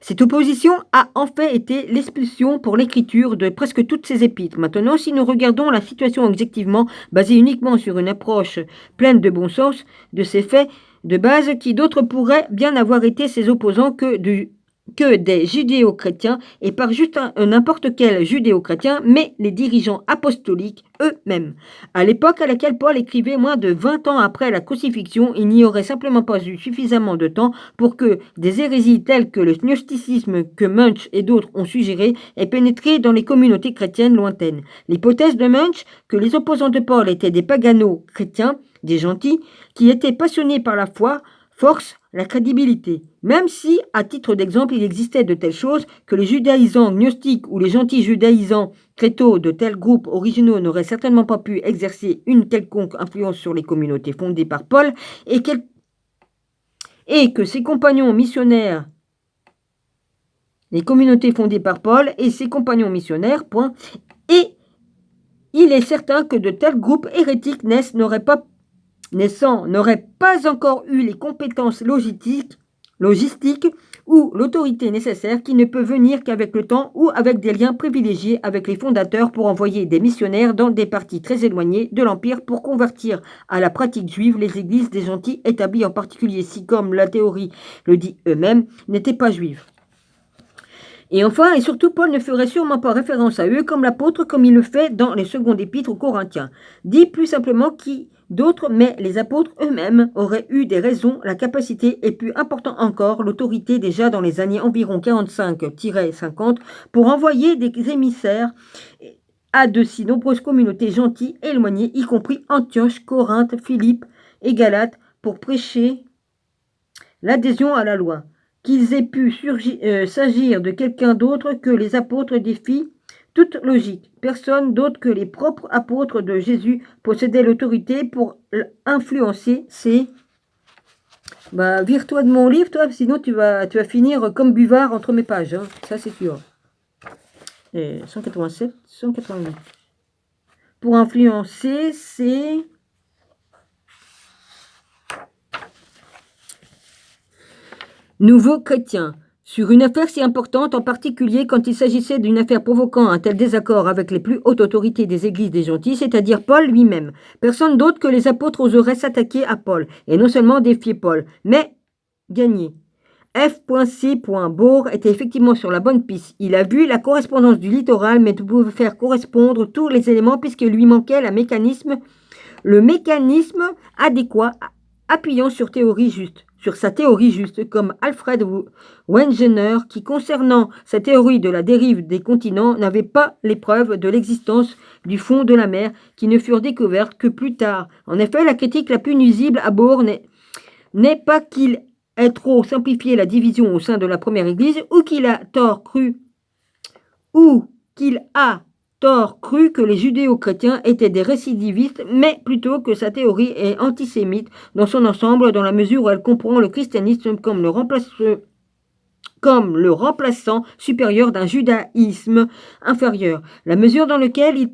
Cette opposition a en fait été l'expulsion pour l'écriture de presque toutes ces épîtres. Maintenant, si nous regardons la situation objectivement, basée uniquement sur une approche pleine de bon sens de ces faits de base, qui d'autres pourraient bien avoir été ses opposants que de que des judéo-chrétiens et par juste n'importe quel judéo-chrétien, mais les dirigeants apostoliques eux-mêmes. À l'époque à laquelle Paul écrivait, moins de 20 ans après la crucifixion, il n'y aurait simplement pas eu suffisamment de temps pour que des hérésies telles que le gnosticisme que Munch et d'autres ont suggéré aient pénétré dans les communautés chrétiennes lointaines. L'hypothèse de Munch, que les opposants de Paul étaient des paganos chrétiens, des gentils, qui étaient passionnés par la foi, force la crédibilité. Même si, à titre d'exemple, il existait de telles choses que les judaïsants gnostiques ou les gentils judaïsants crétaux de tels groupes originaux n'auraient certainement pas pu exercer une quelconque influence sur les communautés fondées par Paul et que ses compagnons missionnaires, les communautés fondées par Paul et ses compagnons missionnaires, point, et il est certain que de tels groupes hérétiques n'auraient pas encore eu les compétences logistiques ou l'autorité nécessaire qui ne peut venir qu'avec le temps ou avec des liens privilégiés avec les fondateurs pour envoyer des missionnaires dans des parties très éloignées de l'Empire pour convertir à la pratique juive les églises des gentils établies, en particulier si, comme la théorie le dit eux-mêmes, n'étaient pas juives. Et enfin, et surtout, Paul ne ferait sûrement pas référence à eux comme l'apôtre, comme il le fait dans les secondes épîtres aux Corinthiens. Dit plus simplement qui d'autres, mais les apôtres eux-mêmes auraient eu des raisons, la capacité et plus important encore, l'autorité déjà dans les années environ 45-50 pour envoyer des émissaires à de si nombreuses communautés gentilles éloignées, y compris Antioche, Corinthe, Philippe et Galate, pour prêcher l'adhésion à la loi. Qu'ils aient pu s'agir de quelqu'un d'autre que les apôtres défient toute logique. Personne d'autre que les propres apôtres de Jésus possédait l'autorité pour influencer ces... vire-toi de mon livre, toi, sinon tu vas finir comme buvard entre mes pages, hein. Ça c'est sûr. 187, 188. Pour influencer, c'est... Nouveaux chrétiens. Sur une affaire si importante, en particulier quand il s'agissait d'une affaire provoquant un tel désaccord avec les plus hautes autorités des églises des gentils, c'est-à-dire Paul lui-même. Personne d'autre que les apôtres oserait s'attaquer à Paul, et non seulement défier Paul, mais gagner. F.C. Bohr était effectivement sur la bonne piste. Il a vu la correspondance du littoral, mais ne pouvait faire correspondre tous les éléments puisqu'il lui manquait le mécanisme adéquat appuyant sur sa théorie juste, comme Alfred Wegener, qui, concernant sa théorie de la dérive des continents, n'avait pas les preuves de l'existence du fond de la mer, qui ne furent découvertes que plus tard. En effet, la critique la plus nuisible à Bohr n'est pas qu'il ait trop simplifié la division au sein de la première Église, ou qu'il a tort cru que les judéo-chrétiens étaient des récidivistes, mais plutôt que sa théorie est antisémite dans son ensemble, dans la mesure où elle comprend le christianisme comme le remplaçant supérieur d'un judaïsme inférieur, la mesure dans laquelle il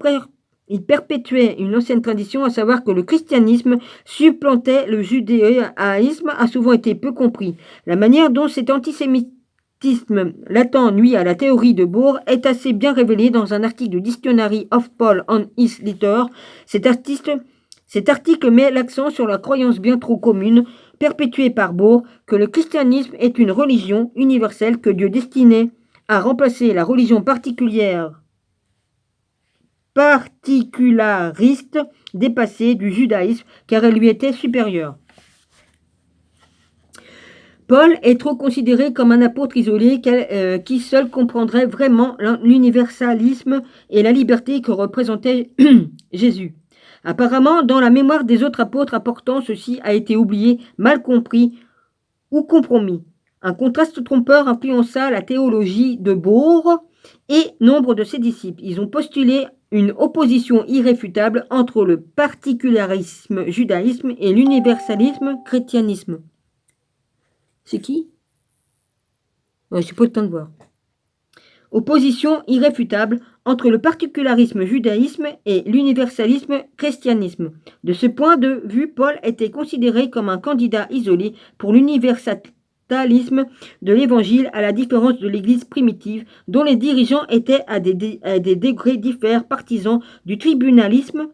perpétuait une ancienne tradition, à savoir que le christianisme supplantait le judaïsme, a souvent été peu compris. La manière dont cet antisémitisme latent nuit à la théorie de Bohr est assez bien révélée dans un article du Dictionary of Paul on his letter. Cet article met l'accent sur la croyance bien trop commune, perpétuée par Bohr, que le christianisme est une religion universelle que Dieu destinait à remplacer la religion particulariste dépassée du judaïsme, car elle lui était supérieure. Paul est trop considéré comme un apôtre isolé qui seul comprendrait vraiment l'universalisme et la liberté que représentait Jésus. Apparemment, dans la mémoire des autres apôtres apportant ceci a été oublié, mal compris ou compromis. Un contraste trompeur influença la théologie de Bohr et nombre de ses disciples. Ils ont postulé une opposition irréfutable entre le particularisme judaïsme et l'universalisme chrétianisme. C'est qui? Je n'ai pas le temps de voir. Opposition irréfutable entre le particularisme judaïsme et l'universalisme christianisme. De ce point de vue, Paul était considéré comme un candidat isolé pour l'universalisme de l'Évangile, à la différence de l'Église primitive, dont les dirigeants étaient à des degrés divers partisans du tribalisme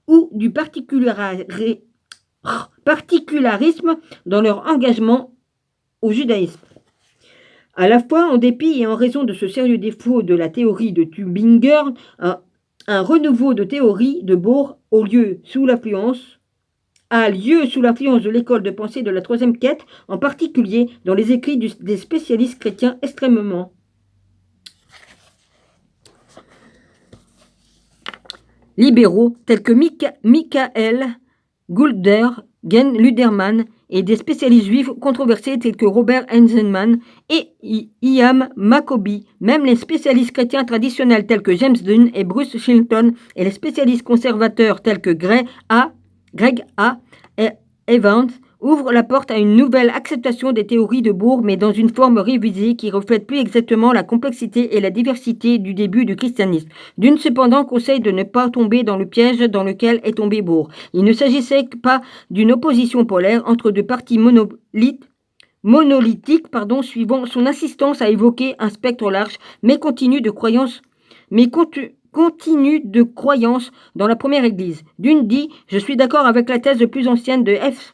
ou du particularisme dans leur engagement au judaïsme. À la fois, en dépit et en raison de ce sérieux défaut de la théorie de Tübinger, un renouveau de théorie de Bohr a lieu sous l'influence de l'école de pensée de la troisième quête, en particulier dans les écrits des spécialistes chrétiens extrêmement libéraux tels que Michael Gulder, Gen Luderman et des spécialistes juifs controversés tels que Robert Eisenman et Iam Maccoby. Même les spécialistes chrétiens traditionnels tels que James Dunn et Bruce Shilton et les spécialistes conservateurs tels que Greg A. Evans ouvrent la porte à une nouvelle acceptation des théories de Bohr, mais dans une forme révisée qui reflète plus exactement la complexité et la diversité du début du christianisme. D'une cependant conseille de ne pas tomber dans le piège dans lequel est tombé Bohr. Il ne s'agissait pas d'une opposition polaire entre deux partis monolithiques, suivant son insistance à évoquer un spectre large, mais continu de croyances dans la première Église. D'une dit, je suis d'accord avec la thèse plus ancienne de F.C.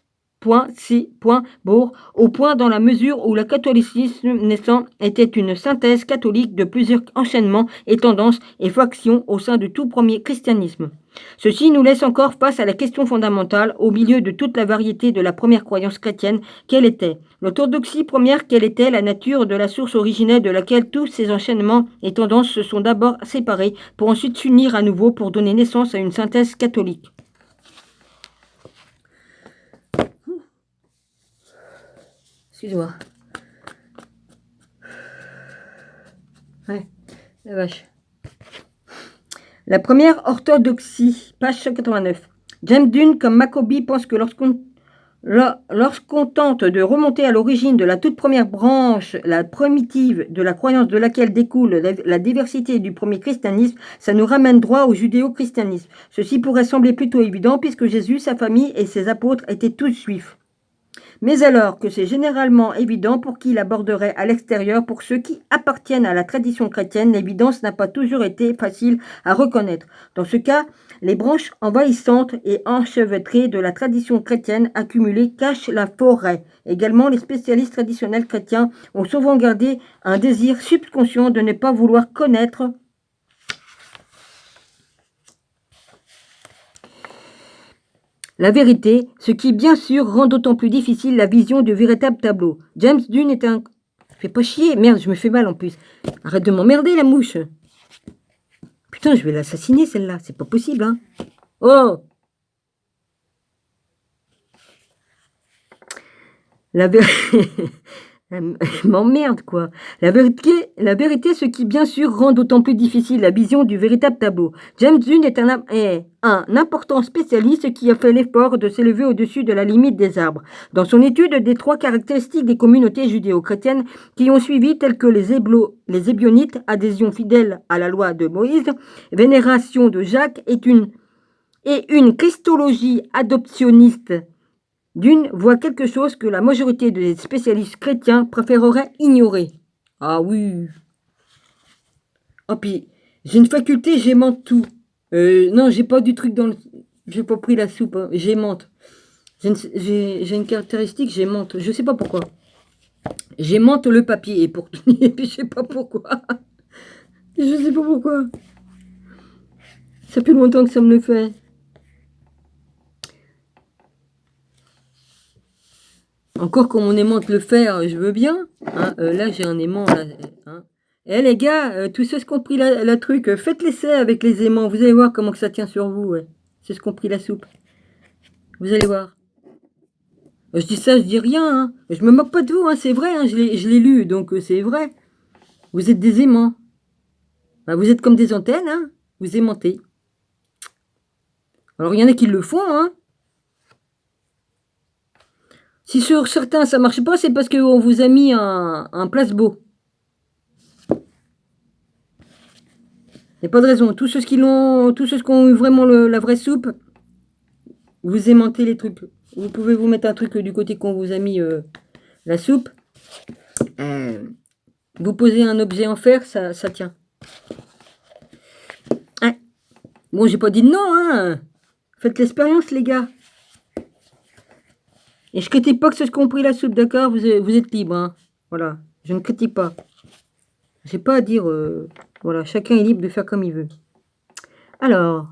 Bohr, au point dans la mesure où le catholicisme naissant était une synthèse catholique de plusieurs enchaînements et tendances et factions au sein de tout premier christianisme. Ceci nous laisse encore face à la question fondamentale, au milieu de toute la variété de la première croyance chrétienne, quelle était l'orthodoxie première, quelle était la nature de la source originelle de laquelle tous ces enchaînements et tendances se sont d'abord séparés pour ensuite s'unir à nouveau pour donner naissance à une synthèse catholique. Excuse-moi. Ouais, la vache. La première orthodoxie, page 189. James Dunn comme Maccoby pense que lorsqu'on tente de remonter à l'origine de la toute première branche, la primitive de la croyance de laquelle découle la diversité du premier christianisme, ça nous ramène droit au judéo-christianisme. Ceci pourrait sembler plutôt évident puisque Jésus, sa famille et ses apôtres étaient tous juifs. Mais alors que c'est généralement évident pour qui l'aborderait à l'extérieur, pour ceux qui appartiennent à la tradition chrétienne, l'évidence n'a pas toujours été facile à reconnaître. Dans ce cas, les branches envahissantes et enchevêtrées de la tradition chrétienne accumulée cachent la forêt. Également, les spécialistes traditionnels chrétiens ont souvent gardé un désir subconscient de ne pas vouloir connaître la vérité, ce qui bien sûr rend d'autant plus difficile la vision du véritable tableau. James Dunn est un... Fais pas chier, merde, je me fais mal en plus. Arrête de m'emmerder la mouche. Putain, je vais l'assassiner celle-là, c'est pas possible, hein. Oh! La vérité... Elle m'emmerde, quoi. La vérité, ce qui, bien sûr, rend d'autant plus difficile la vision du véritable tableau. James Dunn est un important spécialiste qui a fait l'effort de s'élever au-dessus de la limite des arbres. Dans son étude des 3 caractéristiques des communautés judéo-chrétiennes qui ont suivi, telles que les Ébionites, adhésion fidèle à la loi de Moïse, vénération de Jacques, et une christologie adoptionniste, Dunn voit quelque chose que la majorité des spécialistes chrétiens préféreraient ignorer. Ah oui. Oh puis, j'ai une faculté, j'aimante tout. Non, j'ai pas du truc dans le... J'ai pas pris la soupe, hein. J'aimante. J'ai une caractéristique, j'aimante. Je sais pas pourquoi. J'aimante le papier, et puis je sais pas pourquoi. Je sais pas pourquoi. Ça fait longtemps que ça me le fait. Encore comme on aimante le fer, je veux bien. Hein, là, j'ai un aimant. Là, hein. Eh les gars, tous ceux qui ont pris la truc, faites l'essai avec les aimants. Vous allez voir comment que ça tient sur vous. Ouais. C'est ce qu'on pris la soupe. Vous allez voir. Je dis ça, je dis rien. Hein. Je me moque pas de vous, hein, c'est vrai. Hein, je l'ai lu, donc c'est vrai. Vous êtes des aimants. Bah, vous êtes comme des antennes. Hein. Vous aimantez. Alors, il y en a qui le font, hein. Si sur certains ça marche pas, c'est parce qu'on vous a mis un placebo. Il n'y a pas de raison. Tous ceux qui ont eu vraiment la vraie soupe, vous aimantez les trucs. Vous pouvez vous mettre un truc du côté qu'on vous a mis la soupe. Vous posez un objet en fer, ça tient. Ah. Bon, j'ai pas dit non, hein. Faites l'expérience, les gars. Et je critique pas que ceux qui ont pris la soupe, d'accord, vous êtes libre, hein. Voilà, je ne critique pas. J'ai pas à dire, voilà, chacun est libre de faire comme il veut. Alors,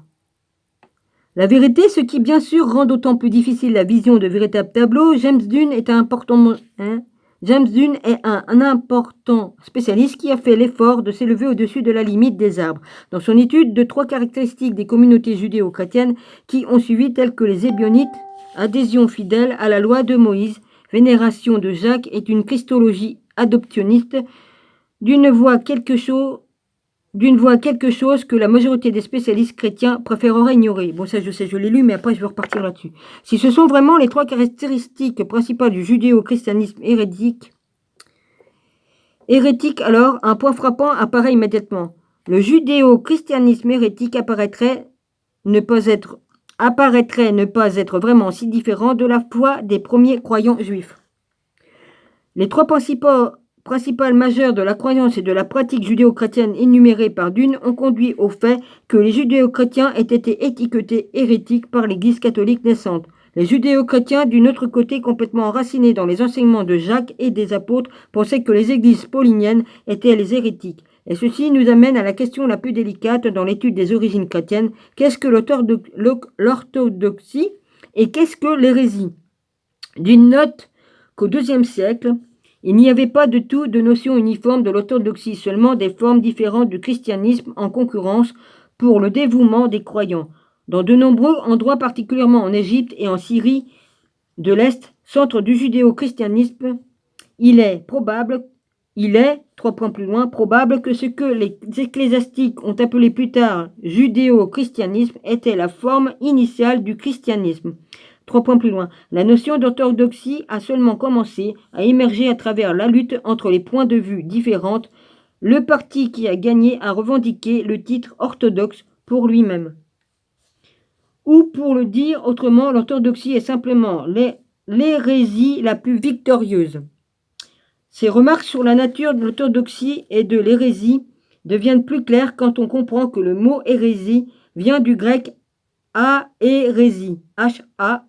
la vérité, ce qui bien sûr rend d'autant plus difficile la vision de véritables tableaux, James Dunn est un important, James Dunn est un important spécialiste qui a fait l'effort de s'élever au-dessus de la limite des arbres. Dans son étude de 3 caractéristiques des communautés judéo-chrétiennes qui ont suivi, telles que les Ébionites, adhésion fidèle à la loi de Moïse, vénération de Jacques et une christologie adoptionniste, d'une voie quelque chose que la majorité des spécialistes chrétiens préféreraient ignorer. Bon, ça je sais, je l'ai lu, mais après je vais repartir là-dessus. Si ce sont vraiment les 3 caractéristiques principales du judéo-christianisme hérétique, alors un point frappant apparaît immédiatement. Le judéo-christianisme hérétique apparaîtrait ne pas être vraiment si différent de la foi des premiers croyants juifs. Les 3 principales majeures de la croyance et de la pratique judéo-chrétienne énumérées par Dunn ont conduit au fait que les judéo-chrétiens aient été étiquetés hérétiques par l'Église catholique naissante. Les judéo-chrétiens, d'une autre côté complètement enracinés dans les enseignements de Jacques et des apôtres, pensaient que les églises pauliniennes étaient les hérétiques. Et ceci nous amène à la question la plus délicate dans l'étude des origines chrétiennes. Qu'est-ce que l'orthodoxie et qu'est-ce que l'hérésie? D'une note qu'au IIe siècle, il n'y avait pas de tout de notion uniforme de l'orthodoxie, seulement des formes différentes du christianisme en concurrence pour le dévouement des croyants. Dans de nombreux endroits, particulièrement en Égypte et en Syrie de l'Est, centre du judéo-christianisme, il est, 3 points plus loin, probable que ce que les ecclésiastiques ont appelé plus tard judéo-christianisme était la forme initiale du christianisme. 3 points plus loin. La notion d'orthodoxie a seulement commencé à émerger à travers la lutte entre les points de vue différents. Le parti qui a gagné a revendiqué le titre orthodoxe pour lui-même. Ou pour le dire autrement, l'orthodoxie est simplement l'hérésie la plus victorieuse. Ces remarques sur la nature de l'orthodoxie et de l'hérésie deviennent plus claires quand on comprend que le mot hérésie vient du grec aérésie, H-A-E-R-E-S-I-S,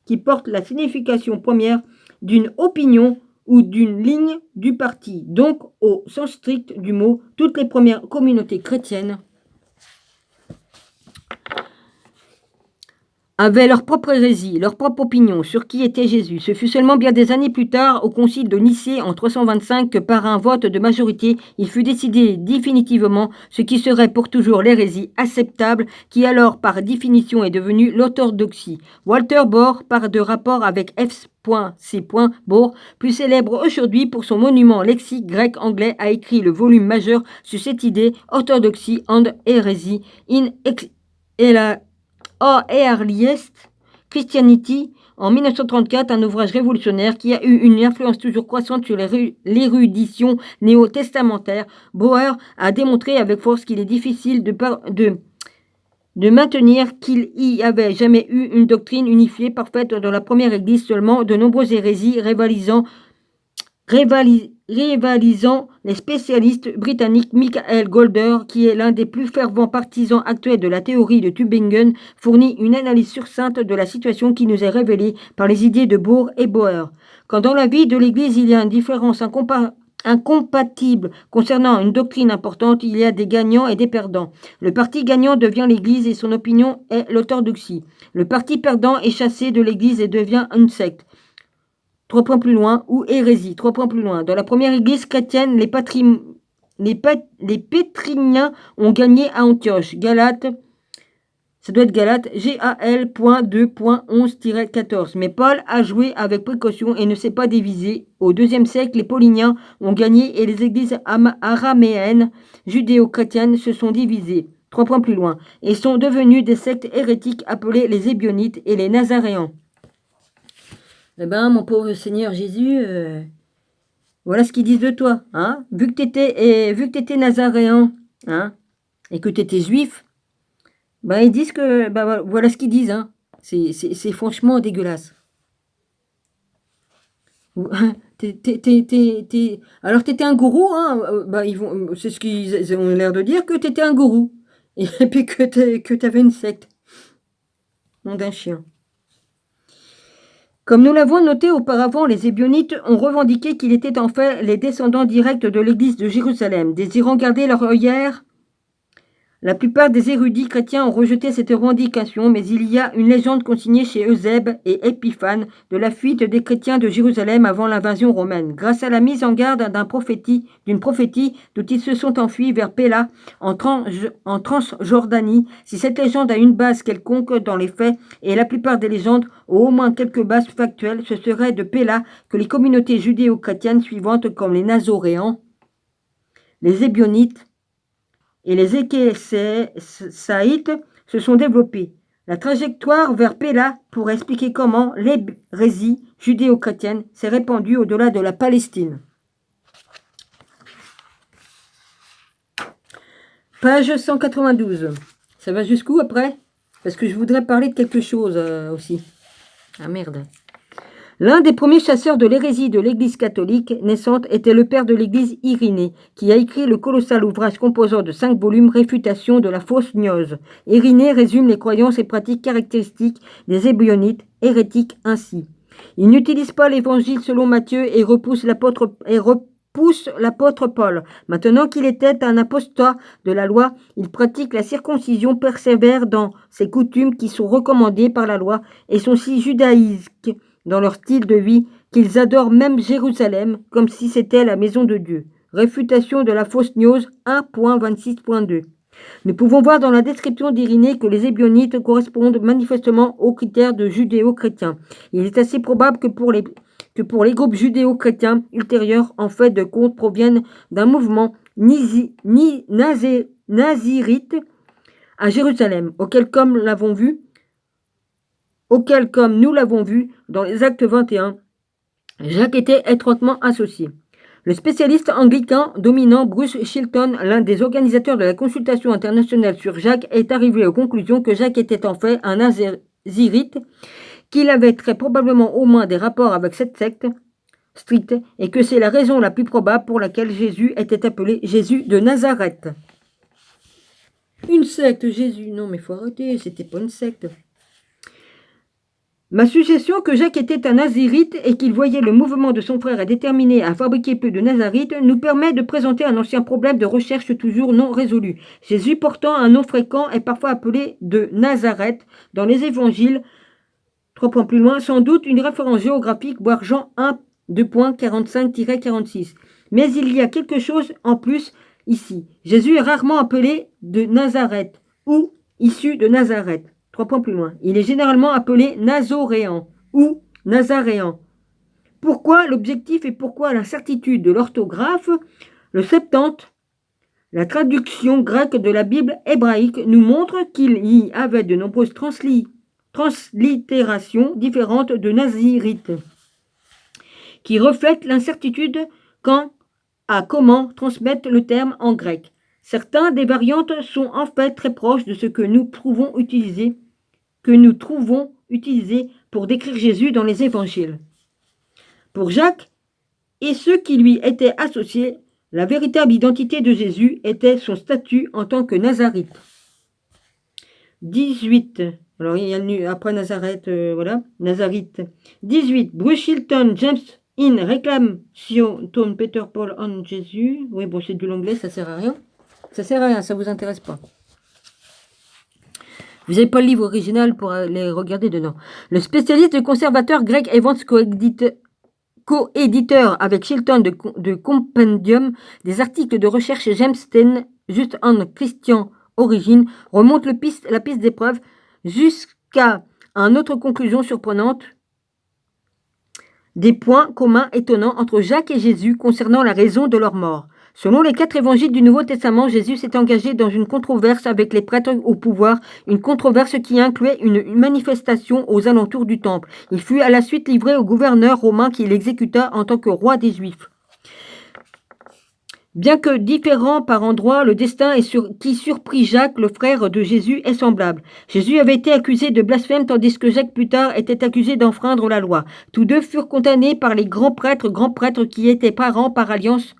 qui porte la signification première d'une opinion ou d'une ligne du parti. Donc, au sens strict du mot, toutes les premières communautés chrétiennes avaient leur propre hérésie, leur propre opinion sur qui était Jésus. Ce fut seulement bien des années plus tard, au concile de Nicée en 325, que par un vote de majorité, il fut décidé définitivement ce qui serait pour toujours l'hérésie acceptable, qui alors par définition est devenue l'orthodoxie. Walter Bohr, par de rapport avec F.C. Bohr, plus célèbre aujourd'hui pour son monument lexique grec-anglais, a écrit le volume majeur sur cette idée, Orthodoxy and Heresy in Earliest Christianity, en 1934, un ouvrage révolutionnaire qui a eu une influence toujours croissante sur l'érudition néo-testamentaire. Bohr a démontré avec force qu'il est difficile de maintenir qu'il y avait jamais eu une doctrine unifiée parfaite dans la première Église, seulement de nombreuses hérésies rivalisant les spécialistes britanniques. Michael Golder, qui est l'un des plus fervents partisans actuels de la théorie de Tübingen, fournit une analyse succincte de la situation qui nous est révélée par les idées de Bohr et Bohr. Quand dans la vie de l'Église il y a une différence incompatible concernant une doctrine importante, il y a des gagnants et des perdants. Le parti gagnant devient l'Église et son opinion est l'orthodoxie. Le parti perdant est chassé de l'Église et devient une secte. 3 points plus loin, ou hérésie, 3 points plus loin. Dans la première église chrétienne, les pétriniens ont gagné à Antioche. Galate, ça doit être Galate, GAL.2.11-14. Mais Paul a joué avec précaution et ne s'est pas divisé. Au IIe siècle, les pauliniens ont gagné et les églises araméennes, judéo-chrétiennes, se sont divisées. 3 points plus loin. Et sont devenues des sectes hérétiques appelées les Ébionites et les Nazaréens. Eh ben, mon pauvre Seigneur Jésus, voilà ce qu'ils disent de toi, hein. Vu que t'étais nazaréen, hein, et que t'étais juif, ben ils disent que, ben voilà ce qu'ils disent, hein. C'est franchement dégueulasse. Alors t'étais un gourou, hein. Ben c'est ce qu'ils ont l'air de dire, que t'étais un gourou, et puis que t'avais une secte, nom d'un chien. Comme nous l'avons noté auparavant, les Ébionites ont revendiqué qu'ils étaient en fait les descendants directs de l'église de Jérusalem. Désirant garder leur œillère, la plupart des érudits chrétiens ont rejeté cette revendication, mais il y a une légende consignée chez Eusèbe et Épiphane de la fuite des chrétiens de Jérusalem avant l'invasion romaine. Grâce à la mise en garde d'une prophétie dont ils se sont enfuis vers Péla en Transjordanie, si cette légende a une base quelconque dans les faits, et la plupart des légendes ont au moins quelques bases factuelles, ce serait de Péla que les communautés judéo-chrétiennes suivantes comme les Nazoréens, les Ébionites, et les Ékésaïtes se sont développés. La trajectoire vers Péla pourrait expliquer comment l'hérésie judéo-chrétienne s'est répandue au-delà de la Palestine. Page 192. Ça va jusqu'où après? Parce que je voudrais parler de quelque chose aussi. Ah merde. L'un des premiers chasseurs de l'hérésie de l'Église catholique naissante était le père de l'Église Irénée, qui a écrit le colossal ouvrage composant de 5 volumes Réfutation de la fausse gnose. Irénée résume les croyances et pratiques caractéristiques des Ébionites hérétiques ainsi. Il n'utilise pas l'évangile selon Matthieu et repousse l'apôtre Paul. Maintenant qu'il était un apostat de la loi, il pratique la circoncision, persévère dans ses coutumes qui sont recommandées par la loi et sont si judaïques dans leur style de vie qu'ils adorent même Jérusalem comme si c'était la maison de Dieu. Réfutation de la fausse gnose 1.26.2. Nous pouvons voir dans la description d'Irénée que les Ébionites correspondent manifestement aux critères de judéo-chrétiens. Il est assez probable que pour les groupes judéo-chrétiens ultérieurs, en fait de compte, proviennent d'un mouvement nazirite à Jérusalem, auquel comme nous l'avons vu dans les Actes 21, Jacques était étroitement associé. Le spécialiste anglican dominant Bruce Chilton, l'un des organisateurs de la consultation internationale sur Jacques, est arrivé aux conclusions que Jacques était en fait un nazirite, qu'il avait très probablement au moins des rapports avec cette secte stricte et que c'est la raison la plus probable pour laquelle Jésus était appelé Jésus de Nazareth. Une secte, Jésus? Non mais faut arrêter, c'était pas une secte. Ma suggestion que Jacques était un nazirite et qu'il voyait le mouvement de son frère déterminé à fabriquer peu de nazarites nous permet de présenter un ancien problème de recherche toujours non résolu. Jésus portant un nom fréquent est parfois appelé de Nazareth dans les évangiles. 3 points plus loin, sans doute une référence géographique, voire Jean 1, 2.45-46. Mais il y a quelque chose en plus ici. Jésus est rarement appelé de Nazareth ou issu de Nazareth. 3 points plus loin. Il est généralement appelé Nazoréen ou Nazaréen. Pourquoi l'objectif et pourquoi l'incertitude de l'orthographe? Le Septante, la traduction grecque de la Bible hébraïque, nous montre qu'il y avait de nombreuses translittérations différentes de nazirite, qui reflètent l'incertitude quant à comment transmettre le terme en grec. Certains des variantes sont en fait très proches de ce que nous trouvons utilisé pour décrire Jésus dans les évangiles. Pour Jacques et ceux qui lui étaient associés, la véritable identité de Jésus était son statut en tant que Nazarite. 18. Alors il y a après Nazareth, voilà, Nazarite. 18. Bruce Chilton, James in Réclamation, Tom Peter Paul on Jésus. Oui, bon, c'est de l'anglais, ça sert à rien. Ça sert à rien, ça vous intéresse pas. Vous n'avez pas le livre original pour les regarder dedans. Le spécialiste conservateur Greg Evans, co-éditeur avec Chilton de Compendium des articles de recherche James Sten, juste en Christian Origine, remonte la piste des preuves jusqu'à une autre conclusion surprenante. Des points communs étonnants entre Jacques et Jésus concernant la raison de leur mort. Selon les 4 évangiles du Nouveau Testament, Jésus s'est engagé dans une controverse avec les prêtres au pouvoir, une controverse qui incluait une manifestation aux alentours du temple. Il fut à la suite livré au gouverneur romain qui l'exécuta en tant que roi des Juifs. Bien que différent par endroits, le destin qui surprit Jacques, le frère de Jésus, est semblable. Jésus avait été accusé de blasphème tandis que Jacques plus tard était accusé d'enfreindre la loi. Tous deux furent condamnés par les grands prêtres qui étaient parents par alliance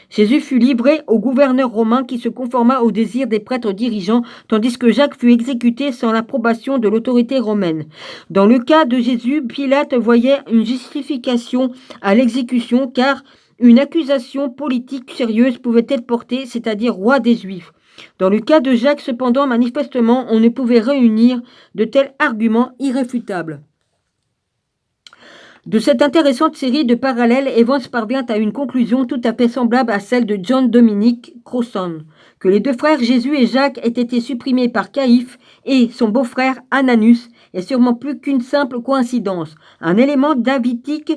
Jésus fut livré au gouverneur romain qui se conforma aux désirs des prêtres dirigeants, tandis que Jacques fut exécuté sans l'approbation de l'autorité romaine. Dans le cas de Jésus, Pilate voyait une justification à l'exécution car une accusation politique sérieuse pouvait être portée, c'est-à-dire roi des Juifs. Dans le cas de Jacques, cependant, manifestement, on ne pouvait réunir de tels arguments irréfutables. De cette intéressante série de parallèles, Evans parvient à une conclusion tout à fait semblable à celle de John Dominic Crossan, que les deux frères Jésus et Jacques aient été supprimés par Caïphe et son beau-frère Ananus est sûrement plus qu'une simple coïncidence. Un élément davidique,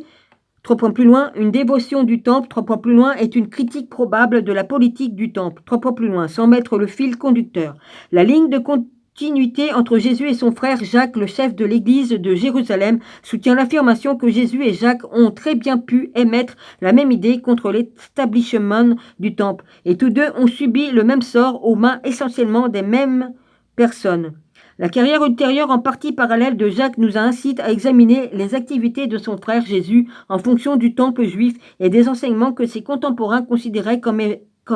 3 points plus loin, une dévotion du temple, 3 points plus loin, est une critique probable de la politique du temple, 3 points plus loin, sans mettre le fil conducteur. La ligne de continuité entre Jésus et son frère Jacques, le chef de l'église de Jérusalem, soutient l'affirmation que Jésus et Jacques ont très bien pu émettre la même idée contre l'établissement du temple, et tous deux ont subi le même sort aux mains essentiellement des mêmes personnes. La carrière ultérieure en partie parallèle de Jacques nous incite à examiner les activités de son frère Jésus en fonction du temple juif et des enseignements que ses contemporains considéraient comme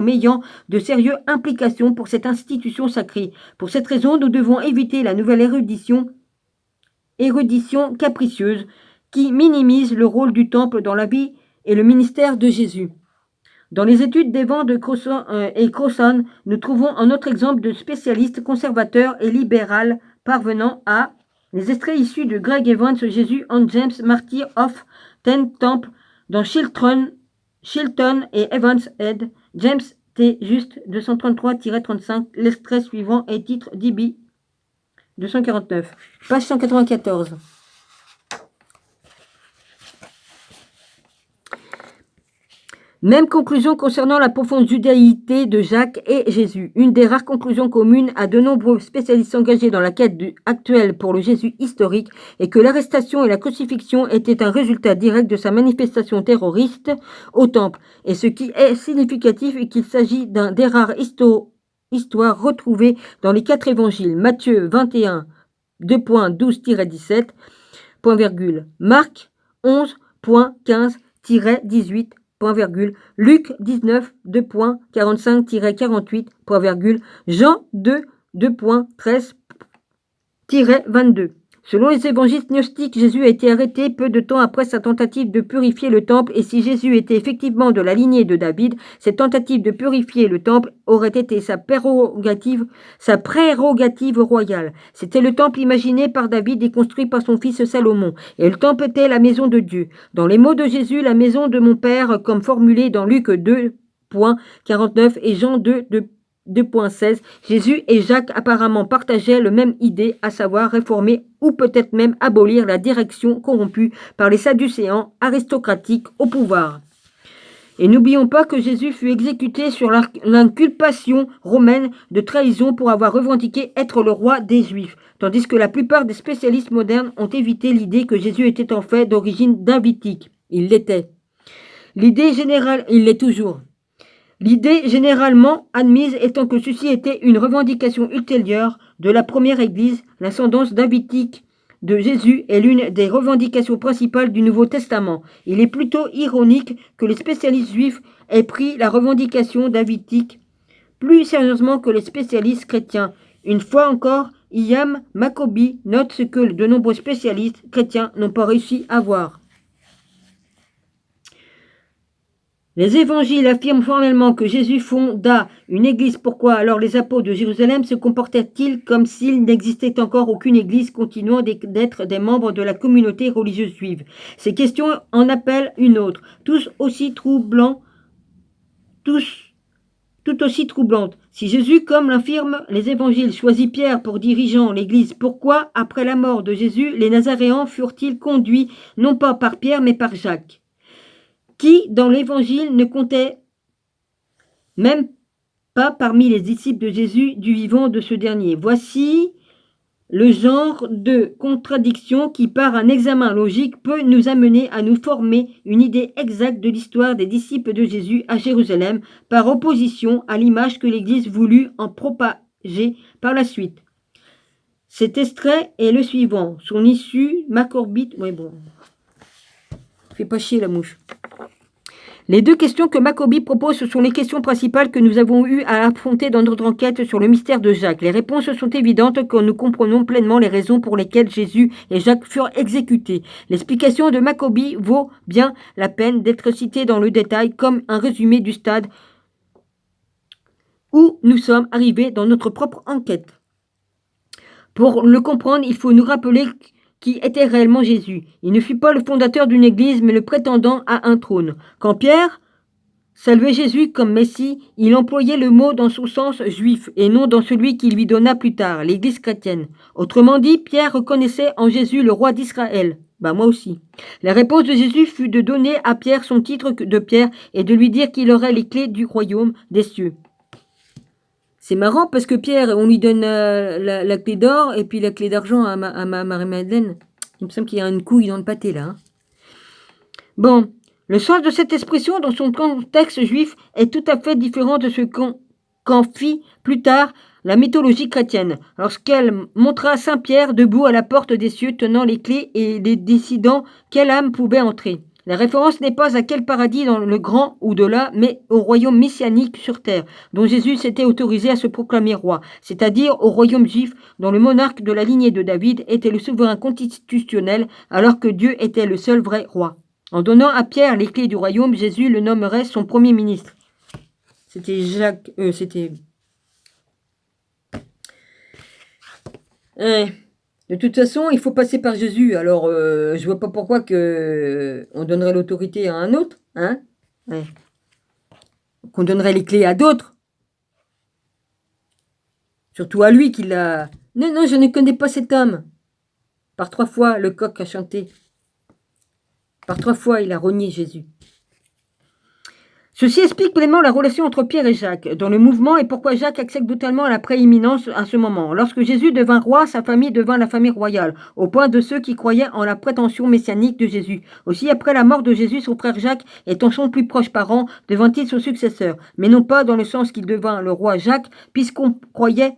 ayant de sérieuses implications pour cette institution sacrée. Pour cette raison, nous devons éviter la nouvelle érudition capricieuse qui minimise le rôle du temple dans la vie et le ministère de Jésus. Dans les études d'Evans et Crossan, nous trouvons un autre exemple de spécialiste conservateur et libéral parvenant à les extraits issus de Greg Evans, Jésus and James, Martyr of Ten Temple, dans Chilton et Evans Head, James T. Juste 233-35, l'extrait suivant est titre DB 249, page 194. Même conclusion concernant la profonde judaïté de Jacques et Jésus. Une des rares conclusions communes à de nombreux spécialistes engagés dans la quête actuelle pour le Jésus historique est que l'arrestation et la crucifixion étaient un résultat direct de sa manifestation terroriste au temple. Et ce qui est significatif est qu'il s'agit d'un des rares histoires retrouvées dans les 4 évangiles. Matthieu 21, 2.12-17, Marc 11.15-18, Luc 19, 2.45-48, Jean 2, 2.13-22. Selon les évangiles gnostiques, Jésus a été arrêté peu de temps après sa tentative de purifier le temple, et si Jésus était effectivement de la lignée de David, cette tentative de purifier le temple aurait été sa prérogative royale. C'était le temple imaginé par David et construit par son fils Salomon, et le temple était la maison de Dieu. Dans les mots de Jésus, la maison de mon Père, comme formulé dans Luc 2.49 et Jean 2.16, Jésus et Jacques apparemment partageaient la même idée, à savoir réformer ou peut-être même abolir la direction corrompue par les Sadducéens aristocratiques au pouvoir. Et n'oublions pas que Jésus fut exécuté sur l'inculpation romaine de trahison pour avoir revendiqué être le roi des Juifs, tandis que la plupart des spécialistes modernes ont évité l'idée que Jésus était en fait d'origine davidique. Il l'était. L'idée générale, il l'est toujours. L'idée généralement admise étant que ceci était une revendication ultérieure de la première Église, l'ascendance davidique de Jésus est l'une des revendications principales du Nouveau Testament. Il est plutôt ironique que les spécialistes juifs aient pris la revendication davidique plus sérieusement que les spécialistes chrétiens. Une fois encore, Iam Maccoby note ce que de nombreux spécialistes chrétiens n'ont pas réussi à voir. Les évangiles affirment formellement que Jésus fonda une église. Pourquoi alors les apôtres de Jérusalem se comportèrent-ils comme s'il n'existait encore aucune église continuant d'être des membres de la communauté religieuse juive? Ces questions en appellent une autre, tout aussi troublante. Si Jésus, comme l'affirment les évangiles, choisit Pierre pour dirigeant l'église, pourquoi, après la mort de Jésus, les Nazaréens furent-ils conduits non pas par Pierre mais par Jacques, qui, dans l'Évangile, ne comptait même pas parmi les disciples de Jésus du vivant de ce dernier. Voici le genre de contradiction qui, par un examen logique, peut nous amener à nous former une idée exacte de l'histoire des disciples de Jésus à Jérusalem, par opposition à l'image que l'Église voulut en propager par la suite. Cet extrait est le suivant. Son issue, Macorbite... Ouais, bon. Fais pas chier la mouche. Les deux questions que Maccoby propose, ce sont les questions principales que nous avons eu à affronter dans notre enquête sur le mystère de Jacques. Les réponses sont évidentes quand nous comprenons pleinement les raisons pour lesquelles Jésus et Jacques furent exécutés. L'explication de Maccoby vaut bien la peine d'être citée dans le détail comme un résumé du stade où nous sommes arrivés dans notre propre enquête. Pour le comprendre, il faut nous rappeler qui était réellement Jésus. Il ne fut pas le fondateur d'une église, mais le prétendant à un trône. Quand Pierre saluait Jésus comme Messie, il employait le mot dans son sens juif et non dans celui qui lui donna plus tard, l'église chrétienne. Autrement dit, Pierre reconnaissait en Jésus le roi d'Israël. Moi aussi. La réponse de Jésus fut de donner à Pierre son titre de Pierre et de lui dire qu'il aurait les clés du royaume des cieux. C'est marrant parce que Pierre, on lui donne la clé d'or et puis la clé d'argent à Marie-Madeleine. Il me semble qu'il y a une couille dans le pâté là. Hein. Bon, le sens de cette expression dans son contexte juif est tout à fait différent de ce qu'en fit plus tard la mythologie chrétienne, lorsqu'elle montra Saint Pierre debout à la porte des cieux tenant les clés et les décidant quelle âme pouvait entrer. La référence n'est pas à quel paradis dans le grand au-delà, mais au royaume messianique sur terre, dont Jésus s'était autorisé à se proclamer roi, c'est-à-dire au royaume juif, dont le monarque de la lignée de David était le souverain constitutionnel, alors que Dieu était le seul vrai roi. En donnant à Pierre les clés du royaume, Jésus le nommerait son premier ministre. De toute façon, il faut passer par Jésus. Alors, je vois pas pourquoi on donnerait l'autorité à un autre, hein, qu'on donnerait les clés à d'autres. Surtout à lui qui l'a... Non, je ne connais pas cet homme. Par 3 fois, le coq a chanté. Par 3 fois, il a renié Jésus. Ceci explique pleinement la relation entre Pierre et Jacques dans le mouvement et pourquoi Jacques accède totalement à la prééminence à ce moment. Lorsque Jésus devint roi, sa famille devint la famille royale, au point de ceux qui croyaient en la prétention messianique de Jésus. Aussi, après la mort de Jésus, son frère Jacques, étant son plus proche parent, devint-il son successeur, mais non pas dans le sens qu'il devint le roi Jacques, puisqu'on croyait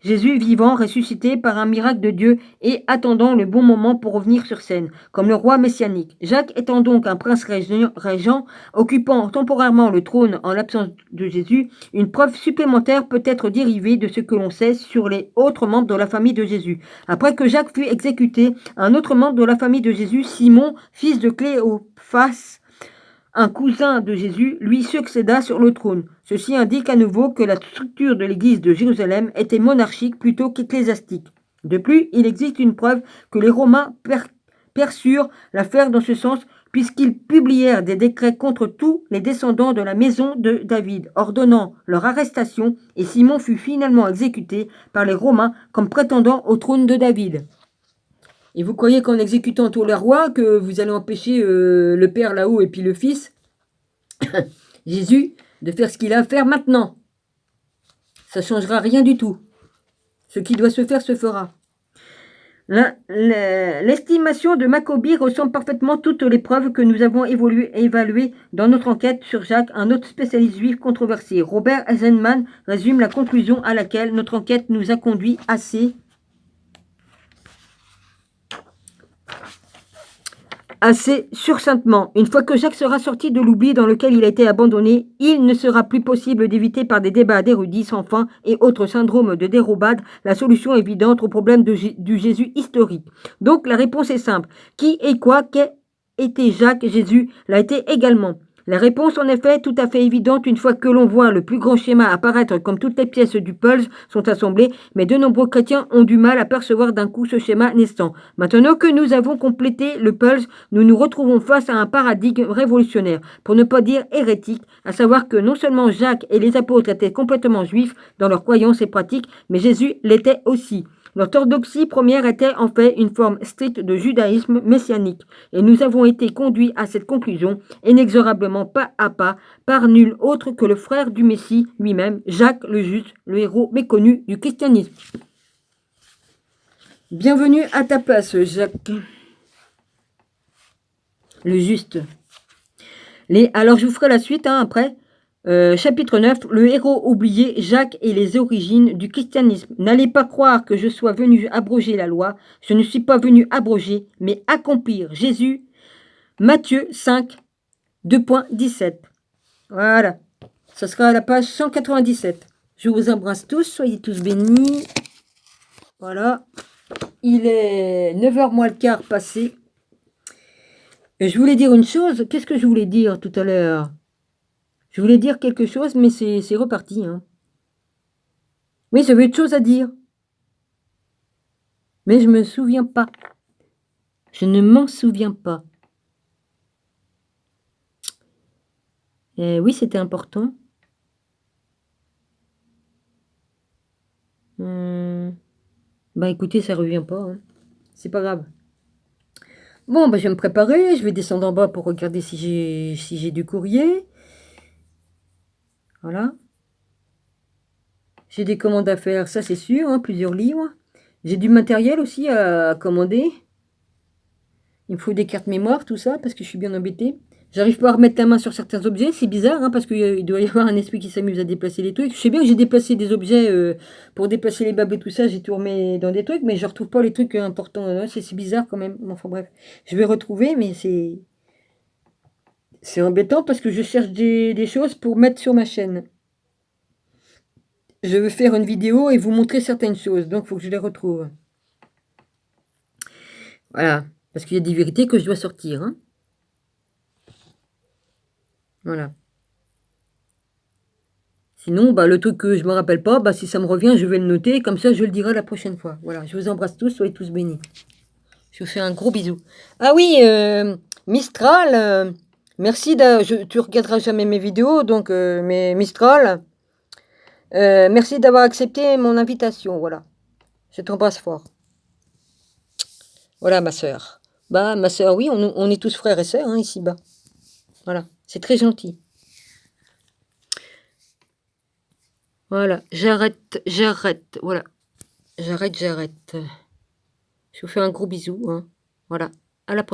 Jésus vivant, ressuscité par un miracle de Dieu et attendant le bon moment pour revenir sur scène, comme le roi messianique. Jacques étant donc un prince régent, occupant temporairement le trône en l'absence de Jésus, une preuve supplémentaire peut être dérivée de ce que l'on sait sur les autres membres de la famille de Jésus. Après que Jacques fut exécuté, un autre membre de la famille de Jésus, Simon, fils de Cléophas, un cousin de Jésus, lui succéda sur le trône. Ceci indique à nouveau que la structure de l'église de Jérusalem était monarchique plutôt qu'ecclésiastique. De plus, il existe une preuve que les Romains perçurent l'affaire dans ce sens, puisqu'ils publièrent des décrets contre tous les descendants de la maison de David, ordonnant leur arrestation, et Simon fut finalement exécuté par les Romains comme prétendant au trône de David. Et vous croyez qu'en exécutant tous les rois, que vous allez empêcher le Père là-haut et puis le Fils, Jésus, de faire ce qu'il a à faire maintenant. Ça ne changera rien du tout. Ce qui doit se faire se fera. L'estimation de Maccoby ressemble parfaitement toutes les preuves que nous avons évaluées dans notre enquête sur Jacques, un autre spécialiste juif controversé. Robert Eisenman résume la conclusion à laquelle notre enquête nous a conduit assez succinctement. Une fois que Jacques sera sorti de l'oubli dans lequel il a été abandonné, il ne sera plus possible d'éviter par des débats d'érudits sans fin et autres syndromes de dérobade la solution évidente au problème du Jésus historique. Donc la réponse est simple. Qui et quoi qu'ait été Jacques, Jésus l'a été également. La réponse en effet est tout à fait évidente une fois que l'on voit le plus grand schéma apparaître comme toutes les pièces du puzzle sont assemblées, mais de nombreux chrétiens ont du mal à percevoir d'un coup ce schéma naissant. Maintenant que nous avons complété le puzzle, nous nous retrouvons face à un paradigme révolutionnaire, pour ne pas dire hérétique, à savoir que non seulement Jacques et les apôtres étaient complètement juifs dans leurs croyances et pratiques, mais Jésus l'était aussi. L'orthodoxie première était en fait une forme stricte de judaïsme messianique, et nous avons été conduits à cette conclusion, inexorablement pas à pas, par nul autre que le frère du Messie lui-même, Jacques le Juste, le héros méconnu du christianisme. Bienvenue à ta place, Jacques le Juste. Alors je vous ferai la suite après. Chapitre 9, le héros oublié, Jacques et les origines du christianisme. N'allez pas croire que je sois venu abroger la loi. Je ne suis pas venu abroger, mais accomplir. Jésus, Matthieu 5, 2.17. Voilà. Ça sera à la page 197. Je vous embrasse tous. Soyez tous bénis. Voilà. Il est 9h moins le quart passé. Et je voulais dire une chose. Qu'est-ce que je voulais dire tout à l'heure? Je voulais dire quelque chose, mais c'est reparti. Hein. Oui, j'avais autre chose à dire. Mais je ne me souviens pas. Je ne m'en souviens pas. Et oui, c'était important. Bah écoutez, ça revient pas. Hein. C'est pas grave. Bon, bah, je vais me préparer. Je vais descendre en bas pour regarder si j'ai du courrier. Voilà. J'ai des commandes à faire, ça c'est sûr, hein, plusieurs livres. J'ai du matériel aussi à commander. Il me faut des cartes mémoire, tout ça, parce que je suis bien embêtée. J'arrive pas à remettre la main sur certains objets, c'est bizarre, hein, parce qu'il doit y avoir un esprit qui s'amuse à déplacer les trucs. Je sais bien que j'ai déplacé des objets pour déplacer les babes et tout ça, j'ai tout remis dans des trucs, mais je retrouve pas les trucs importants. C'est bizarre quand même. Enfin bref, je vais retrouver, mais c'est embêtant parce que je cherche des choses pour mettre sur ma chaîne. Je veux faire une vidéo et vous montrer certaines choses, donc il faut que je les retrouve. Voilà, parce qu'il y a des vérités que je dois sortir. Hein. Voilà. Sinon, bah, le truc que je ne me rappelle pas, bah, si ça me revient, je vais le noter, comme ça je le dirai la prochaine fois. Voilà, je vous embrasse tous, soyez tous bénis. Je vous fais un gros bisou. Ah oui, Mistral, merci, tu regarderas jamais mes vidéos, donc mais Mistral, merci d'avoir accepté mon invitation, voilà. Je t'embrasse fort. Voilà, ma sœur. Bah, ma sœur, oui, on est tous frères et sœurs, hein, ici-bas. Voilà, c'est très gentil. Voilà, j'arrête, voilà. J'arrête. Je vous fais un gros bisou, hein. Voilà, à la prochaine.